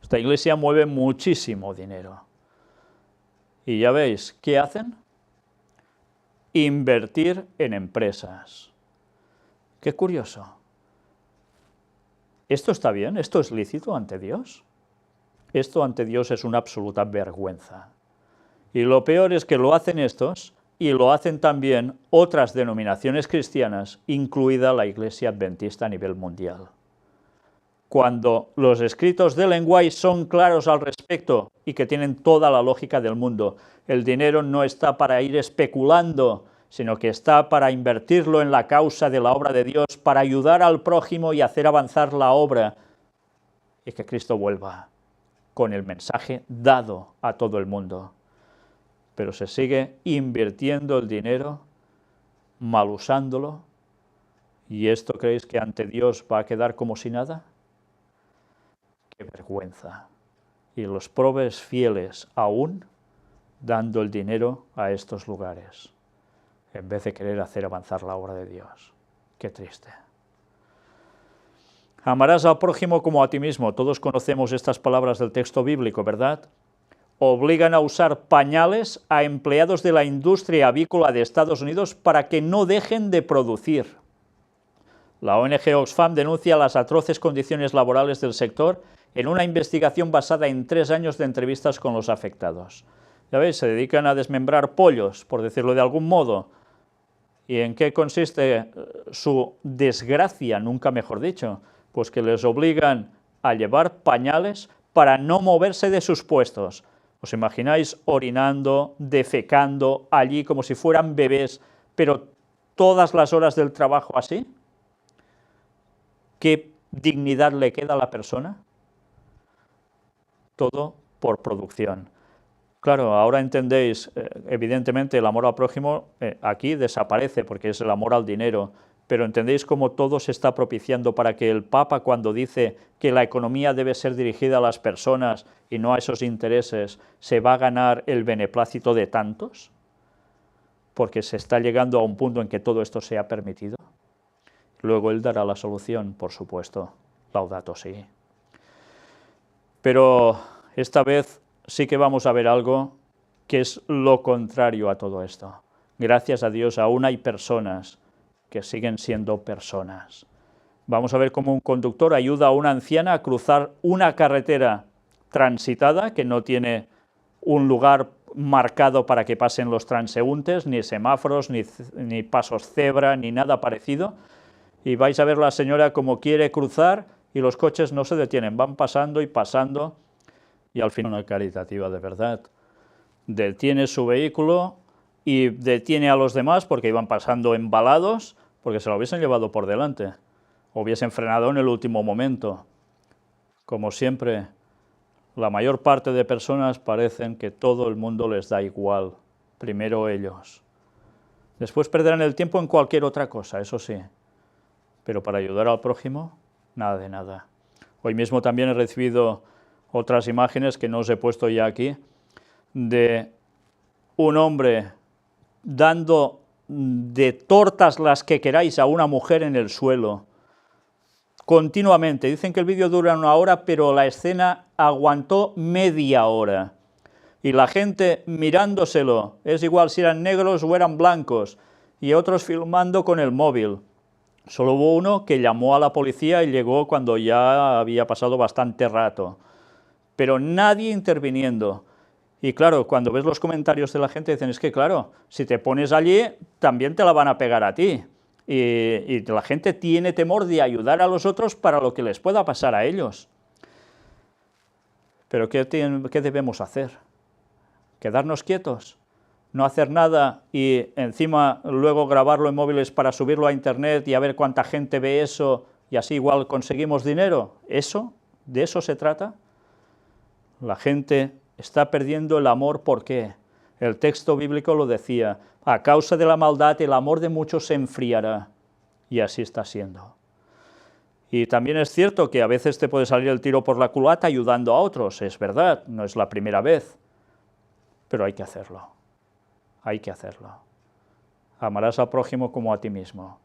Esta Iglesia mueve muchísimo dinero. Y ya veis, ¿qué hacen? Invertir en empresas. Qué curioso. ¿Esto está bien? ¿Esto es lícito ante Dios? Esto ante Dios es una absoluta vergüenza. Y lo peor es que lo hacen estos y lo hacen también otras denominaciones cristianas, incluida la Iglesia Adventista a nivel mundial. cuando los escritos de Ellen White son claros al respecto y que tienen toda la lógica del mundo. El dinero no está para ir especulando, sino que está para invertirlo en la causa de la obra de Dios, para ayudar al prójimo y hacer avanzar la obra, y que Cristo vuelva con el mensaje dado a todo el mundo. Pero se sigue invirtiendo el dinero, mal usándolo, ¿y esto creéis que ante Dios va a quedar como si nada? ¡Qué vergüenza! Y los pobres fieles aún dando el dinero a estos lugares, en vez de querer hacer avanzar la obra de Dios. ¡Qué triste! Amarás al prójimo como a ti mismo. Todos conocemos estas palabras del texto bíblico, ¿verdad? Obligan a usar pañales a empleados de la industria avícola de Estados Unidos para que no dejen de producir. La ONG Oxfam denuncia las atroces condiciones laborales del sector en una investigación basada en 3 años de entrevistas con los afectados. Ya veis, se dedican a desmembrar pollos, por decirlo de algún modo. ¿Y en qué consiste su desgracia, nunca mejor dicho? Pues que les obligan a llevar pañales para no moverse de sus puestos. ¿Os imagináis orinando, defecando allí como si fueran bebés, pero todas las horas del trabajo así? ¿Qué dignidad le queda a la persona? Todo por producción. Claro, ahora entendéis, evidentemente el amor al prójimo aquí desaparece porque es el amor al dinero, pero entendéis cómo todo se está propiciando para que el Papa, cuando dice que la economía debe ser dirigida a las personas y no a esos intereses, se va a ganar el beneplácito de tantos, porque se está llegando a un punto en que todo esto sea permitido. Luego él dará la solución, por supuesto, Laudato Si. Pero esta vez sí que vamos a ver algo que es lo contrario a todo esto. Gracias a Dios aún hay personas que siguen siendo personas. Vamos a ver cómo un conductor ayuda a una anciana a cruzar una carretera transitada que no tiene un lugar marcado para que pasen los transeúntes, ni semáforos, ni pasos cebra, ni nada parecido. Y vais a ver la señora como quiere cruzar y los coches no se detienen, van pasando y pasando. Y al final, una caritativa de verdad, detiene su vehículo y detiene a los demás porque iban pasando embalados, porque se lo hubiesen llevado por delante, o hubiesen frenado en el último momento. Como siempre, la mayor parte de personas parecen que todo el mundo les da igual, primero ellos. Después perderán el tiempo en cualquier otra cosa, eso sí, pero para ayudar al prójimo, nada de nada. Hoy mismo también he recibido otras imágenes que no os he puesto ya aquí, de un hombre dando de tortas las que queráis a una mujer en el suelo, continuamente. Dicen que el vídeo dura 1 hora, pero la escena aguantó media hora. Y la gente mirándoselo, es igual si eran negros o eran blancos, y otros filmando con el móvil. Solo hubo uno que llamó a la policía y llegó cuando ya había pasado bastante rato. Pero nadie interviniendo. Y claro, cuando ves los comentarios de la gente dicen, es que claro, si te pones allí, también te la van a pegar a ti. Y la gente tiene temor de ayudar a los otros para lo que les pueda pasar a ellos. Pero ¿qué debemos hacer? ¿Quedarnos quietos? ¿No hacer nada y encima luego grabarlo en móviles para subirlo a internet y a ver cuánta gente ve eso y así igual conseguimos dinero? ¿Eso? ¿De eso se trata? La gente está perdiendo el amor, ¿por qué? El texto bíblico lo decía, a causa de la maldad el amor de muchos se enfriará, y así está siendo. Y también es cierto que a veces te puede salir el tiro por la culata ayudando a otros, es verdad, no es la primera vez, pero hay que hacerlo, hay que hacerlo. Amarás al prójimo como a ti mismo.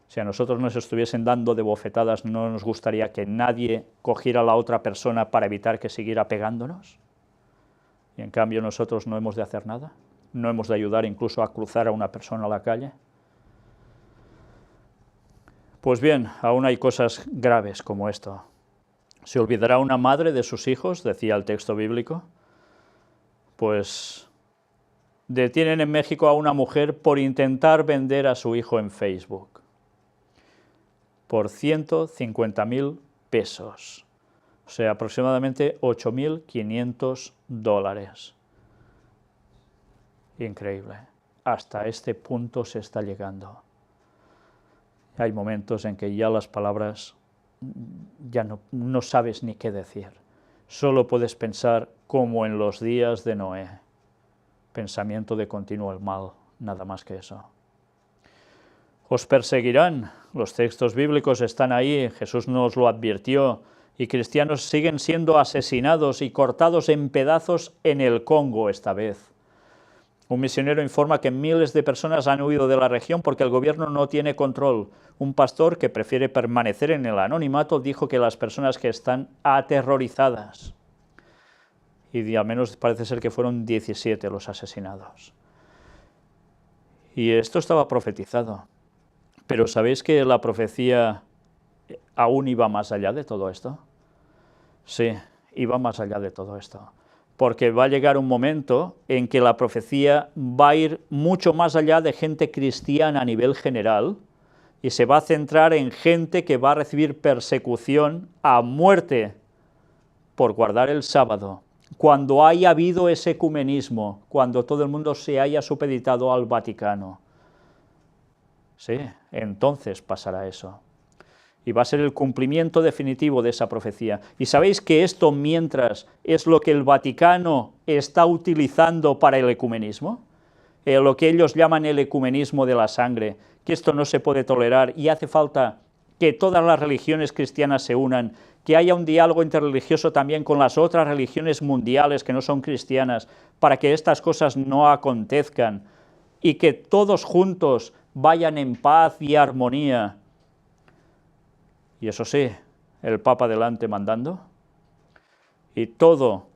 Si a nosotros nos estuviesen dando de bofetadas, ¿no nos gustaría que nadie cogiera a la otra persona para evitar que siguiera pegándonos? Y en cambio nosotros no hemos de hacer nada, no hemos de ayudar incluso a cruzar a una persona a la calle. Pues bien, aún hay cosas graves como esto. ¿Se olvidará una madre de sus hijos?, decía el texto bíblico. Pues detienen en México a una mujer por intentar vender a su hijo en Facebook por $150.000. pesos, o sea, aproximadamente 8.500 dólares. Increíble. Hasta este punto se está llegando. Hay momentos en que ya las palabras ya no sabes ni qué decir. Solo puedes pensar como en los días de Noé. Pensamiento de continuo el mal, nada más que eso. Os perseguirán. Los textos bíblicos están ahí, Jesús nos lo advirtió, y cristianos siguen siendo asesinados y cortados en pedazos en el Congo esta vez. Un misionero informa que miles de personas han huido de la región porque el gobierno no tiene control. Un pastor que prefiere permanecer en el anonimato dijo que las personas que están aterrorizadas. Y al menos parece ser que fueron 17 los asesinados. Y esto estaba profetizado. Pero ¿sabéis que la profecía aún iba más allá de todo esto? Sí, iba más allá de todo esto. Porque va a llegar un momento en que la profecía va a ir mucho más allá de gente cristiana a nivel general y se va a centrar en gente que va a recibir persecución a muerte por guardar el sábado, cuando haya habido ese ecumenismo, cuando todo el mundo se haya supeditado al Vaticano. Sí, entonces pasará eso. Y va a ser el cumplimiento definitivo de esa profecía. ¿Y sabéis que esto mientras es lo que el Vaticano está utilizando para el ecumenismo? Lo que ellos llaman el ecumenismo de la sangre, que esto no se puede tolerar y hace falta que todas las religiones cristianas se unan, que haya un diálogo interreligioso también con las otras religiones mundiales que no son cristianas, para que estas cosas no acontezcan y que todos juntos vayan en paz y armonía. Y eso sí, el Papa delante mandando, y todo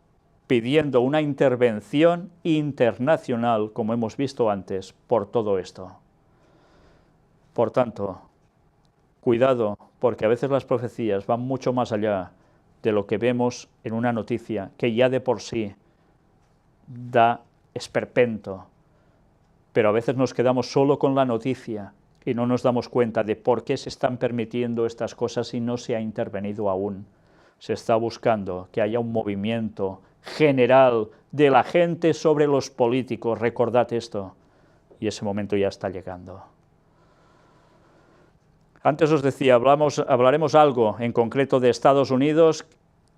pidiendo una intervención internacional, como hemos visto antes, por todo esto. Por tanto, cuidado, porque a veces las profecías van mucho más allá de lo que vemos en una noticia, que ya de por sí da esperpento, pero a veces nos quedamos solo con la noticia, y no nos damos cuenta de por qué se están permitiendo estas cosas y no se ha intervenido aún. Se está buscando que haya un movimiento general de la gente sobre los políticos, recordad esto, y ese momento ya está llegando. Antes os decía, hablaremos algo en concreto de Estados Unidos,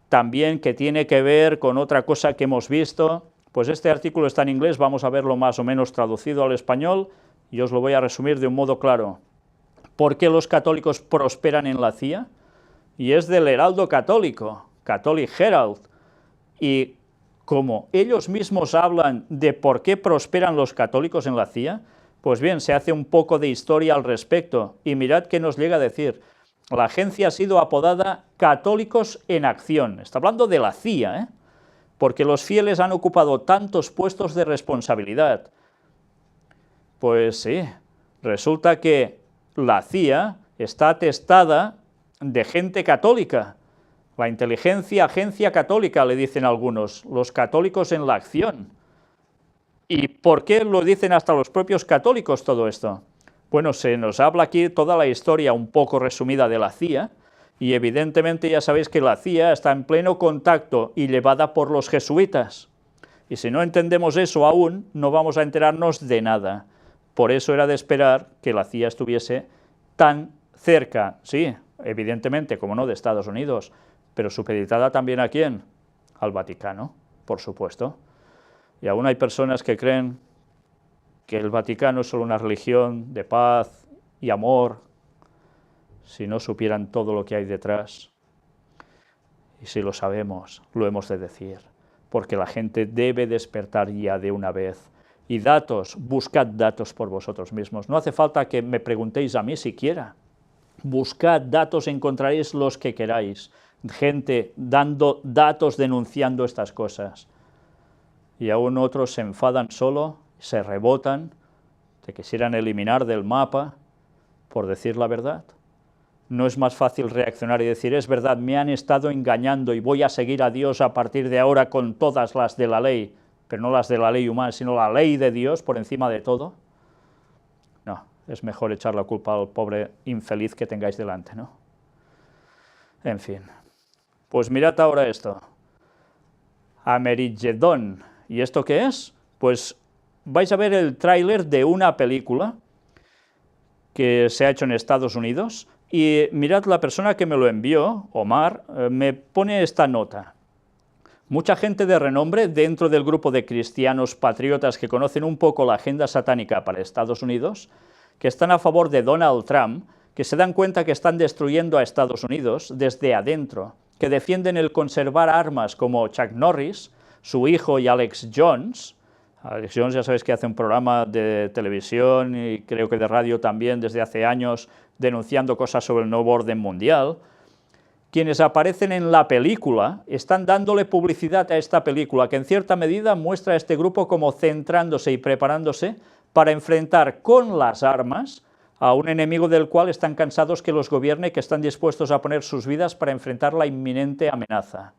también que tiene que ver con otra cosa que hemos visto. Pues este artículo está en inglés, vamos a verlo más o menos traducido al español, y os lo voy a resumir de un modo claro. ¿Por qué los católicos prosperan en la CIA? Y es del Heraldo Católico, Catholic Herald. Y como ellos mismos hablan de por qué prosperan los católicos en la CIA, pues bien, se hace un poco de historia al respecto. Y mirad qué nos llega a decir. La agencia ha sido apodada Católicos en Acción. Está hablando de la CIA, ¿eh? Porque los fieles han ocupado tantos puestos de responsabilidad. Pues sí, resulta que la CIA está atestada de gente católica. La inteligencia, agencia católica, le dicen algunos, los católicos en la acción. ¿Y por qué lo dicen hasta los propios católicos todo esto? Bueno, se nos habla aquí toda la historia un poco resumida de la CIA, y evidentemente ya sabéis que la CIA está en pleno contacto y llevada por los jesuitas. Y si no entendemos eso aún, no vamos a enterarnos de nada. Por eso era de esperar que la CIA estuviese tan cerca, sí, evidentemente, como no, de Estados Unidos, pero supeditada también ¿a quién? Al Vaticano, por supuesto. Y aún hay personas que creen que el Vaticano es solo una religión de paz y amor, si no supieran todo lo que hay detrás. Y si lo sabemos, lo hemos de decir, porque la gente debe despertar ya de una vez. Y datos, buscad datos por vosotros mismos. No hace falta que me preguntéis a mí siquiera. Buscad datos, encontraréis los que queráis. Gente dando datos, denunciando estas cosas. Y aún otros se enfadan solo, se rebotan, te quisieran eliminar del mapa por decir la verdad. ¿No es más fácil reaccionar y decir, es verdad, me han estado engañando y voy a seguir a Dios a partir de ahora con todas las de la ley, pero no las de la ley humana, sino la ley de Dios por encima de todo? No, es mejor echar la culpa al pobre infeliz que tengáis delante, ¿no? En fin. Pues mirad ahora esto. Amerigedón. ¿Y esto qué es? Pues vais a ver el tráiler de una película que se ha hecho en Estados Unidos, y mirad, la persona que me lo envió, Omar, me pone esta nota. Mucha gente de renombre dentro del grupo de cristianos patriotas que conocen un poco la agenda satánica para Estados Unidos, que están a favor de Donald Trump, que se dan cuenta que están destruyendo a Estados Unidos desde adentro, que defienden el conservar armas como Chuck Norris, su hijo y Alex Jones. Alex Jones, ya sabéis que hace un programa de televisión y creo que de radio también desde hace años denunciando cosas sobre el nuevo orden mundial. Quienes aparecen en la película están dándole publicidad a esta película, que en cierta medida muestra a este grupo como centrándose y preparándose para enfrentar con las armas a un enemigo del cual están cansados que los gobierne y que están dispuestos a poner sus vidas para enfrentar la inminente amenaza.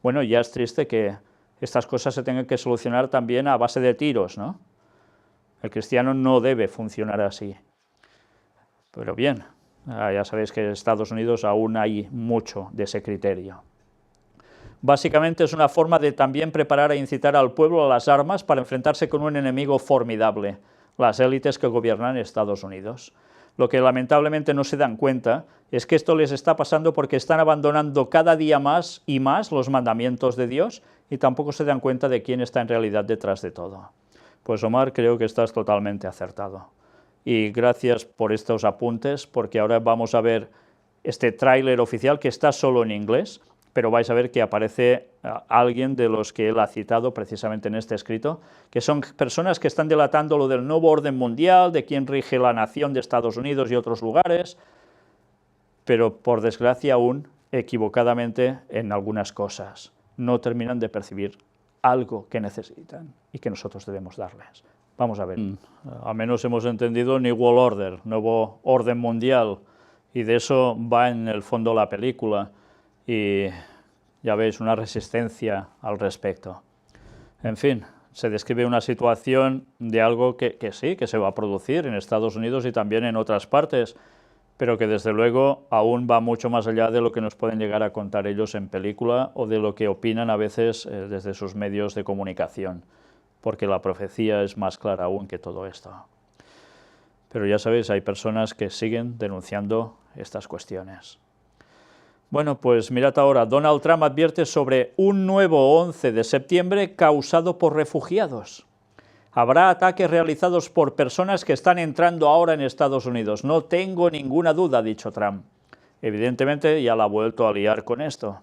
Bueno, ya es triste que estas cosas se tengan que solucionar también a base de tiros, ¿no? El cristiano no debe funcionar así. Pero bien, ya sabéis que en Estados Unidos aún hay mucho de ese criterio. Básicamente es una forma de también preparar e incitar al pueblo a las armas para enfrentarse con un enemigo formidable, las élites que gobiernan Estados Unidos. Lo que lamentablemente no se dan cuenta es que esto les está pasando porque están abandonando cada día más y más los mandamientos de Dios y tampoco se dan cuenta de quién está en realidad detrás de todo. Pues Omar, creo que estás totalmente acertado. Y gracias por estos apuntes, porque ahora vamos a ver este tráiler oficial que está solo en inglés, pero vais a ver que aparece alguien de los que él ha citado precisamente en este escrito, que son personas que están delatando lo del nuevo orden mundial, de quién rige la nación de Estados Unidos y otros lugares, pero por desgracia aún equivocadamente en algunas cosas. No terminan de percibir algo que necesitan y que nosotros debemos darles. Vamos a ver. Al menos hemos entendido New World Order, nuevo orden mundial, y de eso va en el fondo la película, y ya veis, una resistencia al respecto. En fin, se describe una situación de algo que sí, que se va a producir en Estados Unidos y también en otras partes, pero que desde luego aún va mucho más allá de lo que nos pueden llegar a contar ellos en película o de lo que opinan a veces desde sus medios de comunicación, porque la profecía es más clara aún que todo esto. Pero ya sabéis, hay personas que siguen denunciando estas cuestiones. Bueno, pues mirad ahora, Donald Trump advierte sobre un nuevo 11 de septiembre causado por refugiados. Habrá ataques realizados por personas que están entrando ahora en Estados Unidos. No tengo ninguna duda, ha dicho Trump. Evidentemente ya la ha vuelto a liar con esto.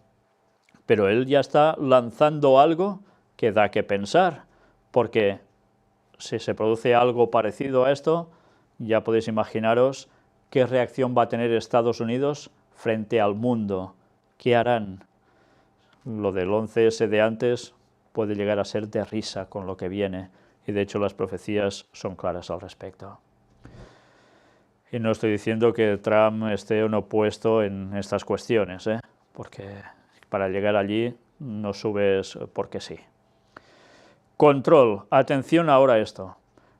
Pero él ya está lanzando algo que da que pensar, porque si se produce algo parecido a esto, ya podéis imaginaros qué reacción va a tener Estados Unidos frente al mundo. ¿Qué harán? Lo del 11S de antes puede llegar a ser de risa con lo que viene, y de hecho las profecías son claras al respecto. Y no estoy diciendo que Trump esté o no puesto en estas cuestiones, porque para llegar allí no subes porque sí. Control. Atención ahora a esto.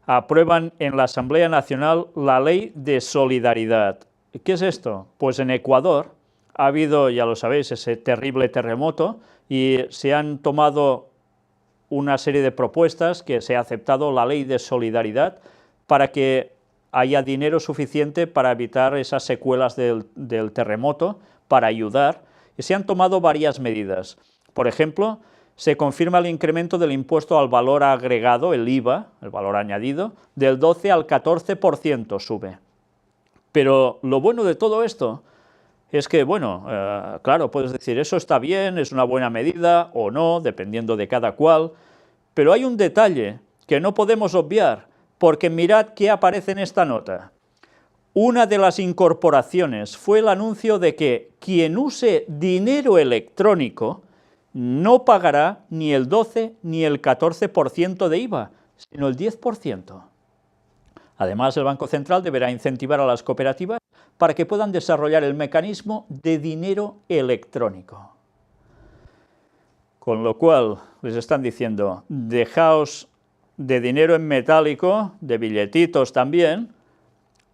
Aprueban en la Asamblea Nacional la Ley de Solidaridad. ¿Qué es esto? Pues en Ecuador ha habido, ya lo sabéis, ese terrible terremoto y se han tomado una serie de propuestas que se ha aceptado la Ley de Solidaridad para que haya dinero suficiente para evitar esas secuelas del terremoto, para ayudar, y se han tomado varias medidas. Por ejemplo, se confirma el incremento del impuesto al valor agregado, el IVA, el valor añadido, del 12 al 14% sube. Pero lo bueno de todo esto es que, bueno, claro, puedes decir, eso está bien, es una buena medida o no, dependiendo de cada cual, pero hay un detalle que no podemos obviar, porque mirad qué aparece en esta nota. Una de las incorporaciones fue el anuncio de que quien use dinero electrónico no pagará ni el 12 ni el 14% de IVA, sino el 10%. Además, el Banco Central deberá incentivar a las cooperativas para que puedan desarrollar el mecanismo de dinero electrónico. Con lo cual, les están diciendo, dejaos de dinero en metálico, de billetitos también,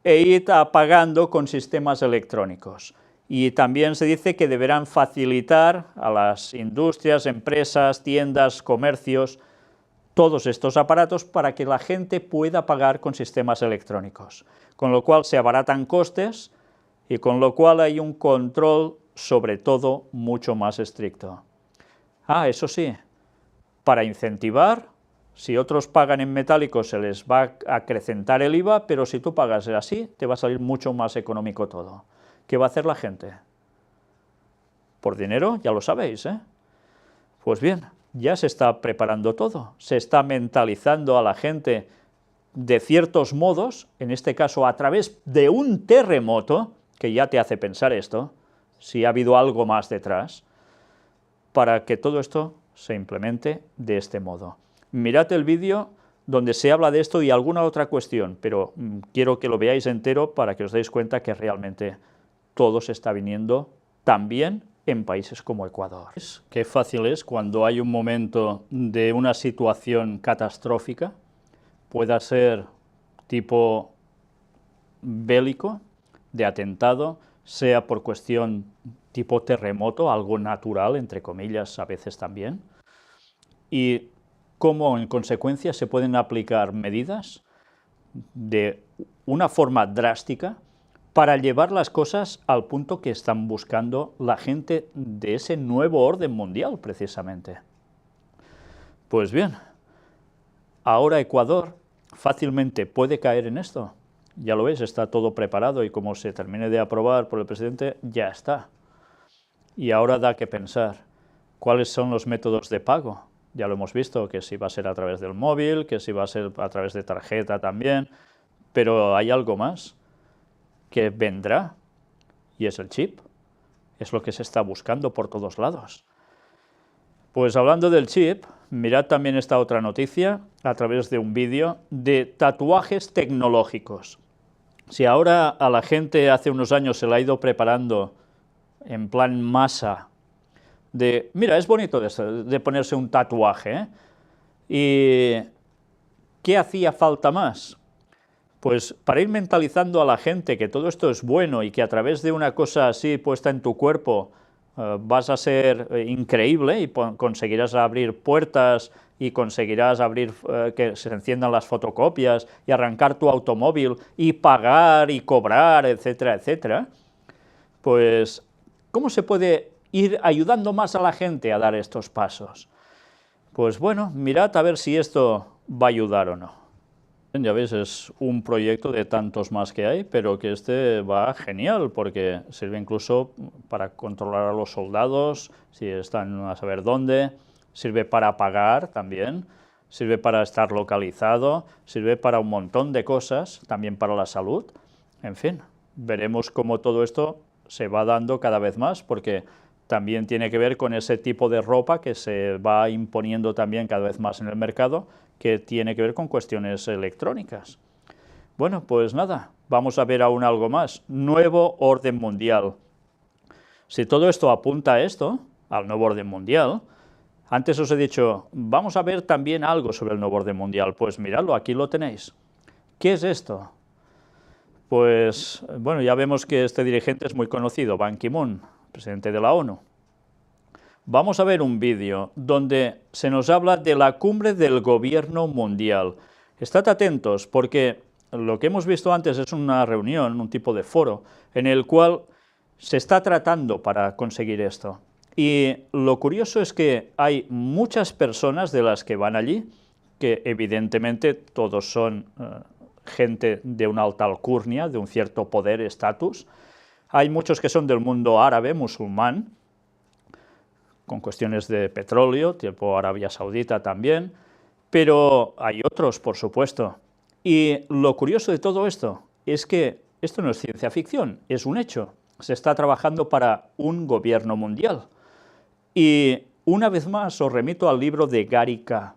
e id pagando con sistemas electrónicos. Y también se dice que deberán facilitar a las industrias, empresas, tiendas, comercios, todos estos aparatos para que la gente pueda pagar con sistemas electrónicos, con lo cual se abaratan costes y con lo cual hay un control, sobre todo, mucho más estricto. Ah, eso sí, para incentivar, si otros pagan en metálico se les va a acrecentar el IVA, pero si tú pagas así, te va a salir mucho más económico todo. ¿Qué va a hacer la gente? Por dinero, ya lo sabéis, ¿eh? Pues bien, ya se está preparando todo, se está mentalizando a la gente de ciertos modos, en este caso a través de un terremoto, que ya te hace pensar esto, si ha habido algo más detrás, para que todo esto se implemente de este modo. Mirad el vídeo donde se habla de esto y alguna otra cuestión, pero quiero que lo veáis entero para que os deis cuenta que realmente todo se está viniendo también en países como Ecuador. Qué fácil es cuando hay un momento de una situación catastrófica, pueda ser tipo bélico, de atentado, sea por cuestión tipo terremoto, algo natural, entre comillas, a veces también, y cómo en consecuencia se pueden aplicar medidas de una forma drástica para llevar las cosas al punto que están buscando la gente de ese nuevo orden mundial, precisamente. Pues bien, ahora Ecuador fácilmente puede caer en esto. Ya lo veis, está todo preparado y como se termine de aprobar por el presidente, ya está. Y ahora da que pensar, ¿cuáles son los métodos de pago? Ya lo hemos visto, que si va a ser a través del móvil, que si va a ser a través de tarjeta también, pero hay algo más que vendrá, y es el chip. Es lo que se está buscando por todos lados. Pues hablando del chip, mirad también esta otra noticia a través de un vídeo de tatuajes tecnológicos. Si ahora a la gente hace unos años se la ha ido preparando en plan masa, de, mira, es bonito de ponerse un tatuaje, ¿eh? ¿Y qué hacía falta más? Pues para ir mentalizando a la gente que todo esto es bueno y que a través de una cosa así puesta en tu cuerpo vas a ser increíble y conseguirás abrir puertas y conseguirás abrir que se enciendan las fotocopias y arrancar tu automóvil y pagar y cobrar, etcétera, etcétera, pues ¿cómo se puede ir ayudando más a la gente a dar estos pasos? Pues bueno, mirad a ver si esto va a ayudar o no. Ya veis, es un proyecto de tantos más que hay, pero que este va genial, porque sirve incluso para controlar a los soldados, si están a saber dónde, sirve para pagar también, sirve para estar localizado, sirve para un montón de cosas, también para la salud. En fin, veremos cómo todo esto se va dando cada vez más, porque también tiene que ver con ese tipo de ropa que se va imponiendo también cada vez más en el mercado, que tiene que ver con cuestiones electrónicas. Bueno, pues nada, vamos a ver aún algo más. Nuevo orden mundial. Si todo esto apunta a esto, al nuevo orden mundial, antes os he dicho, vamos a ver también algo sobre el nuevo orden mundial. Pues miradlo, aquí lo tenéis. ¿Qué es esto? Pues, bueno, ya vemos que este dirigente es muy conocido, Ban Ki-moon, presidente de la ONU. Vamos a ver un vídeo donde se nos habla de la cumbre del gobierno mundial. Estad atentos porque lo que hemos visto antes es una reunión, un tipo de foro, en el cual se está tratando para conseguir esto. Y lo curioso es que hay muchas personas de las que van allí, que evidentemente todos son gente de una alta alcurnia, de un cierto poder, estatus. Hay muchos que son del mundo árabe, musulmán, con cuestiones de petróleo, tipo Arabia Saudita también, pero hay otros, por supuesto. Y lo curioso de todo esto es que esto no es ciencia ficción, es un hecho. Se está trabajando para un gobierno mundial. Y una vez más os remito al libro de Gary K.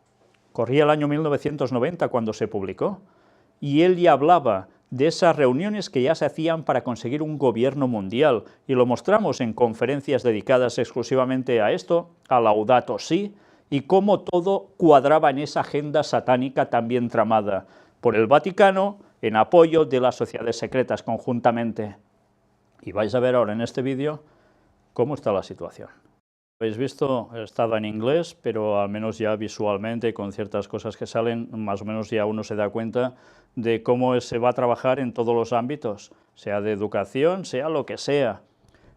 Corría el año 1990 cuando se publicó, y él ya hablaba de esas reuniones que ya se hacían para conseguir un gobierno mundial, y lo mostramos en conferencias dedicadas exclusivamente a esto, a Laudato Si, y cómo todo cuadraba en esa agenda satánica también tramada por el Vaticano en apoyo de las sociedades secretas conjuntamente. Y vais a ver ahora en este vídeo cómo está la situación. Habéis visto, estaba en inglés, pero al menos ya visualmente, con ciertas cosas que salen, más o menos ya uno se da cuenta de cómo se va a trabajar en todos los ámbitos, sea de educación, sea lo que sea.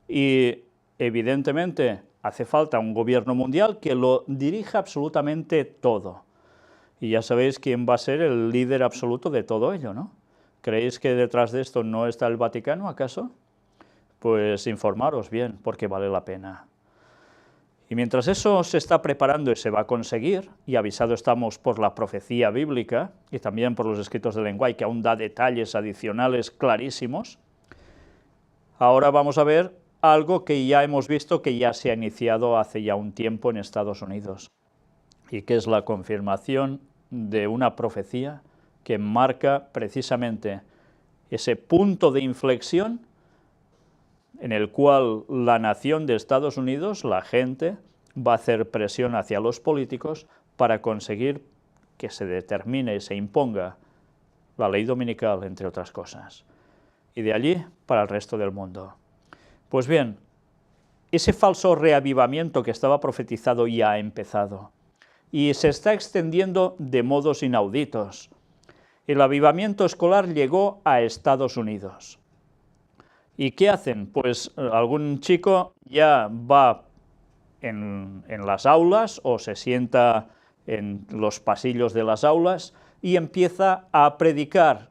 Y evidentemente hace falta un gobierno mundial que lo dirija absolutamente todo. Y ya sabéis quién va a ser el líder absoluto de todo ello, ¿no? ¿Creéis que detrás de esto no está el Vaticano, acaso? Pues informaros bien, porque vale la pena. Y mientras eso se está preparando y se va a conseguir, y avisado estamos por la profecía bíblica y también por los escritos de lenguaje, que aún da detalles adicionales clarísimos, ahora vamos a ver algo que ya hemos visto que ya se ha iniciado hace ya un tiempo en Estados Unidos, y que es la confirmación de una profecía que marca precisamente ese punto de inflexión en el cual la nación de Estados Unidos, la gente, va a hacer presión hacia los políticos para conseguir que se determine y se imponga la ley dominical, entre otras cosas, y de allí para el resto del mundo. Pues bien, ese falso reavivamiento que estaba profetizado ya ha empezado, y se está extendiendo de modos inauditos. El avivamiento escolar llegó a Estados Unidos. ¿Y qué hacen? Pues algún chico ya va en las aulas o se sienta en los pasillos de las aulas y empieza a predicar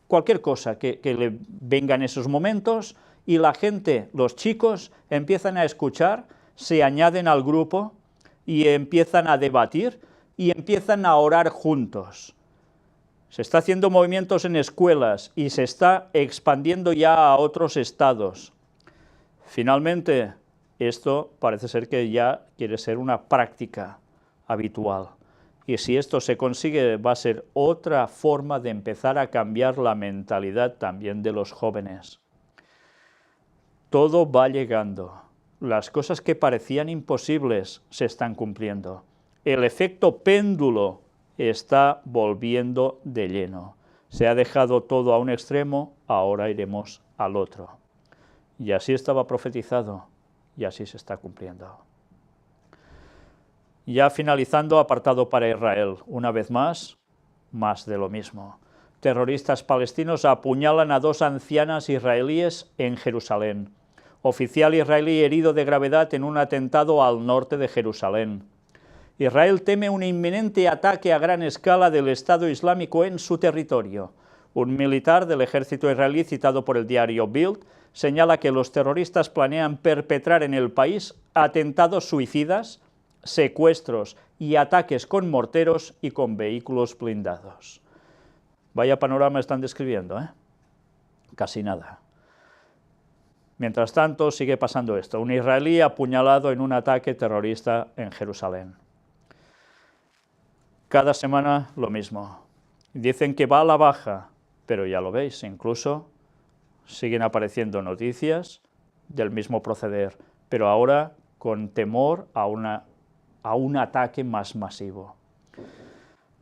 cualquier cosa que le venga en esos momentos, y la gente, los chicos, empiezan a escuchar, se añaden al grupo y empiezan a debatir y empiezan a orar juntos. Se está haciendo movimientos en escuelas y se está expandiendo ya a otros estados. Finalmente, esto parece ser que ya quiere ser una práctica habitual. Y si esto se consigue, va a ser otra forma de empezar a cambiar la mentalidad también de los jóvenes. Todo va llegando. Las cosas que parecían imposibles se están cumpliendo. El efecto péndulo está volviendo de lleno. Se ha dejado todo a un extremo, ahora iremos al otro. Y así estaba profetizado, y así se está cumpliendo. Ya finalizando, apartado para Israel, una vez más de lo mismo. Terroristas palestinos apuñalan a 2 ancianas israelíes en Jerusalén. Oficial israelí herido de gravedad en un atentado al norte de Jerusalén. Israel teme un inminente ataque a gran escala del Estado Islámico en su territorio. Un militar del ejército israelí, citado por el diario Bild, señala que los terroristas planean perpetrar en el país atentados suicidas, secuestros y ataques con morteros y con vehículos blindados. Vaya panorama están describiendo, ¿eh? Casi nada. Mientras tanto, sigue pasando esto. Un israelí apuñalado en un ataque terrorista en Jerusalén. Cada semana lo mismo. Dicen que va a la baja, pero ya lo veis, incluso siguen apareciendo noticias del mismo proceder, pero ahora con temor a un ataque más masivo.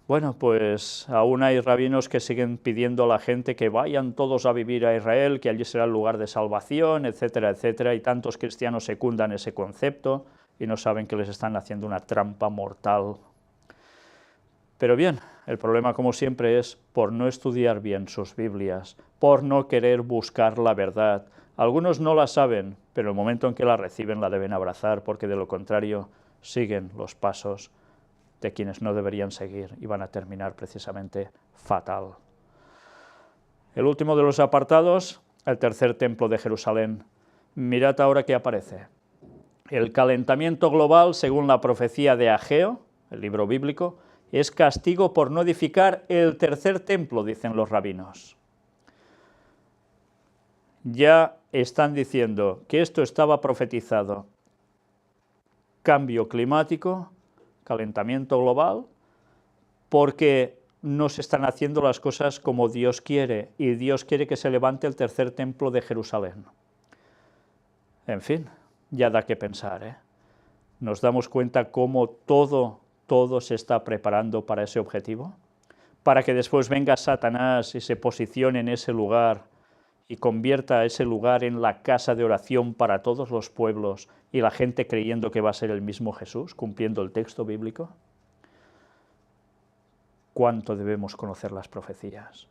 Bueno, pues aún hay rabinos que siguen pidiendo a la gente que vayan todos a vivir a Israel, que allí será el lugar de salvación, etcétera, etcétera, y tantos cristianos secundan ese concepto y no saben que les están haciendo una trampa mortal. Pero bien, el problema, como siempre, es por no estudiar bien sus Biblias, por no querer buscar la verdad. Algunos no la saben, pero el momento en que la reciben la deben abrazar, porque de lo contrario siguen los pasos de quienes no deberían seguir y van a terminar precisamente fatal. El último de los apartados, el tercer templo de Jerusalén. Mirad ahora qué aparece. El calentamiento global, según la profecía de Ageo, el libro bíblico, es castigo por no edificar el tercer templo, dicen los rabinos. Ya están diciendo que esto estaba profetizado. Cambio climático, calentamiento global, porque no se están haciendo las cosas como Dios quiere, y Dios quiere que se levante el tercer templo de Jerusalén. En fin, ya da que pensar, ¿eh? Nos damos cuenta cómo todo se está preparando para ese objetivo, para que después venga Satanás y se posicione en ese lugar y convierta ese lugar en la casa de oración para todos los pueblos y la gente creyendo que va a ser el mismo Jesús, cumpliendo el texto bíblico? ¿Cuánto debemos conocer las profecías?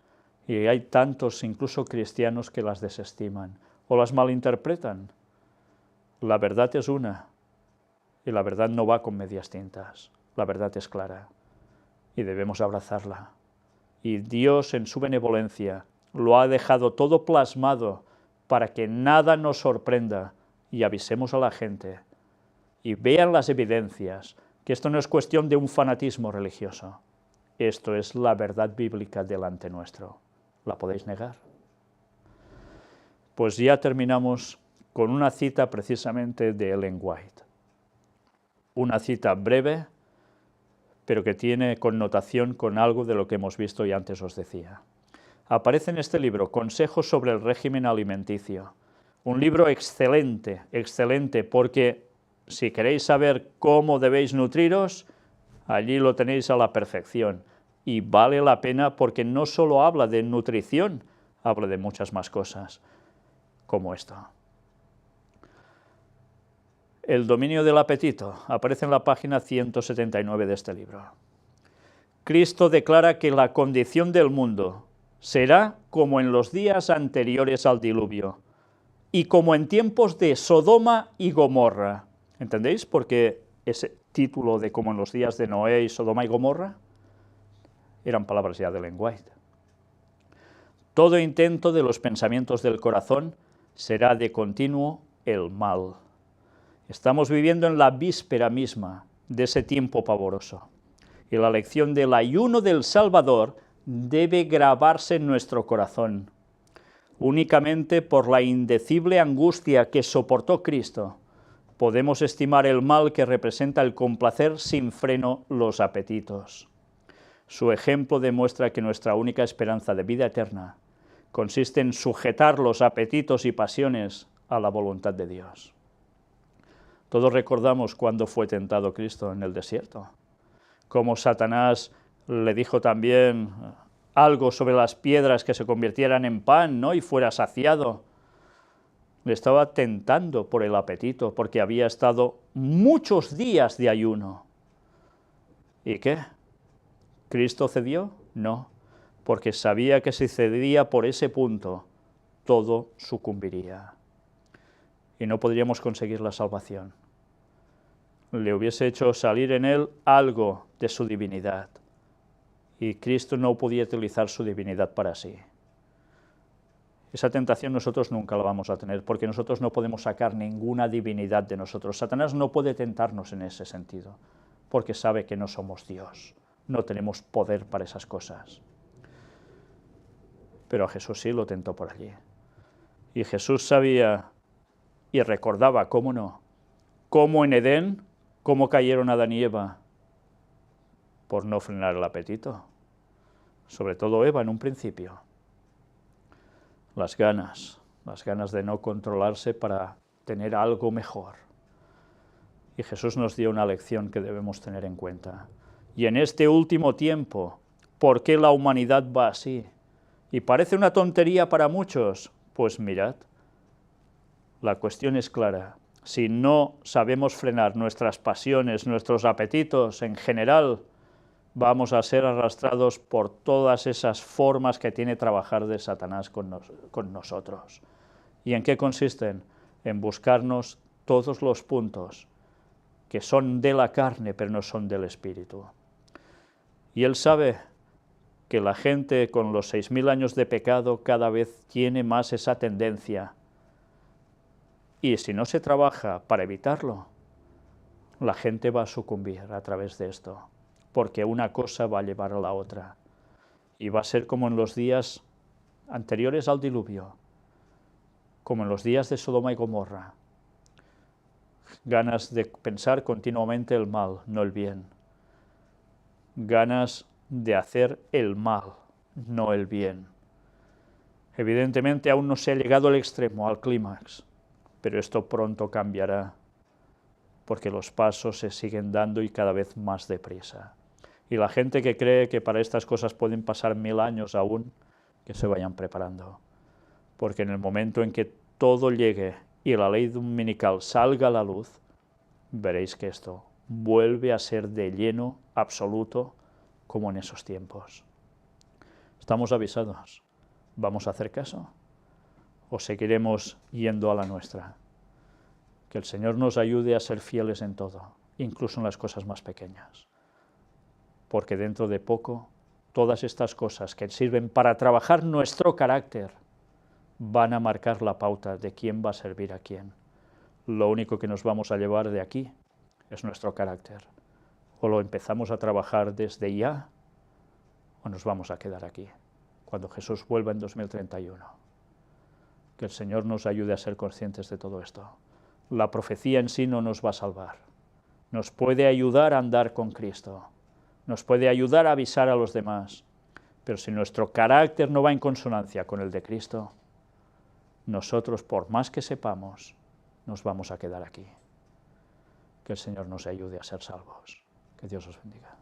Y hay tantos, incluso cristianos, que las desestiman o las malinterpretan. La verdad es una, y la verdad no va con medias tintas. La verdad es clara, y debemos abrazarla. Y Dios, en su benevolencia, lo ha dejado todo plasmado para que nada nos sorprenda y avisemos a la gente y vean las evidencias, que esto no es cuestión de un fanatismo religioso. Esto es la verdad bíblica delante nuestro. ¿La podéis negar? Pues ya terminamos con una cita precisamente de Ellen White. Una cita breve, pero que tiene connotación con algo de lo que hemos visto y antes os decía. Aparece en este libro, Consejos sobre el régimen alimenticio. Un libro excelente, excelente, porque si queréis saber cómo debéis nutriros, allí lo tenéis a la perfección. Y vale la pena porque no solo habla de nutrición, habla de muchas más cosas, como esto. El dominio del apetito aparece en la página 179 de este libro. Cristo declara que la condición del mundo será como en los días anteriores al diluvio y como en tiempos de Sodoma y Gomorra. ¿Entendéis por qué ese título de como en los días de Noé y Sodoma y Gomorra? Eran palabras ya de Ellen White. Todo intento de los pensamientos del corazón será de continuo el mal. Estamos viviendo en la víspera misma de ese tiempo pavoroso. Y la lección del ayuno del Salvador debe grabarse en nuestro corazón. Únicamente por la indecible angustia que soportó Cristo, podemos estimar el mal que representa el complacer sin freno los apetitos. Su ejemplo demuestra que nuestra única esperanza de vida eterna consiste en sujetar los apetitos y pasiones a la voluntad de Dios. Todos recordamos cuándo fue tentado Cristo en el desierto, cómo Satanás le dijo también algo sobre las piedras que se convirtieran en pan, ¿no? Y fuera saciado. Le estaba tentando por el apetito, porque había estado muchos días de ayuno. ¿Y qué? ¿Cristo cedió? No, porque sabía que si cedía por ese punto, todo sucumbiría. Y no podríamos conseguir la salvación. Le hubiese hecho salir en él algo de su divinidad. Y Cristo no podía utilizar su divinidad para sí. Esa tentación nosotros nunca la vamos a tener, porque nosotros no podemos sacar ninguna divinidad de nosotros. Satanás no puede tentarnos en ese sentido, porque sabe que no somos Dios. No tenemos poder para esas cosas. Pero a Jesús sí lo tentó por allí. Y Jesús sabía y recordaba, cómo no, cómo en Edén, cómo cayeron Adán y Eva por no frenar el apetito. Sobre todo Eva en un principio. Las ganas de no controlarse para tener algo mejor. Y Jesús nos dio una lección que debemos tener en cuenta. Y en este último tiempo, ¿por qué la humanidad va así? Y parece una tontería para muchos. Pues mirad, la cuestión es clara. Si no sabemos frenar nuestras pasiones, nuestros apetitos en general, vamos a ser arrastrados por todas esas formas que tiene trabajar de Satanás con nosotros. ¿Y en qué consisten? En buscarnos todos los puntos que son de la carne, pero no son del espíritu. Y él sabe que la gente con los 6.000 años de pecado cada vez tiene más esa tendencia. Y si no se trabaja para evitarlo, la gente va a sucumbir a través de esto, porque una cosa va a llevar a la otra. Y va a ser como en los días anteriores al diluvio, como en los días de Sodoma y Gomorra. Ganas de pensar continuamente el mal, no el bien. Ganas de hacer el mal, no el bien. Evidentemente aún no se ha llegado al extremo, al clímax, pero esto pronto cambiará, porque los pasos se siguen dando y cada vez más deprisa. Y la gente que cree que para estas cosas pueden pasar 1000 años aún, que se vayan preparando, porque en el momento en que todo llegue y la ley dominical salga a la luz, veréis que esto vuelve a ser de lleno absoluto como en esos tiempos. Estamos avisados. ¿Vamos a hacer caso? ¿O seguiremos yendo a la nuestra? Que el Señor nos ayude a ser fieles en todo, incluso en las cosas más pequeñas. Porque dentro de poco, todas estas cosas que sirven para trabajar nuestro carácter van a marcar la pauta de quién va a servir a quién. Lo único que nos vamos a llevar de aquí es nuestro carácter. O lo empezamos a trabajar desde ya, o nos vamos a quedar aquí, cuando Jesús vuelva en 2031. Que el Señor nos ayude a ser conscientes de todo esto. La profecía en sí no nos va a salvar. Nos puede ayudar a andar con Cristo. Nos puede ayudar a avisar a los demás. Pero si nuestro carácter no va en consonancia con el de Cristo, nosotros, por más que sepamos, nos vamos a quedar aquí. Que el Señor nos ayude a ser salvos. Que Dios os bendiga.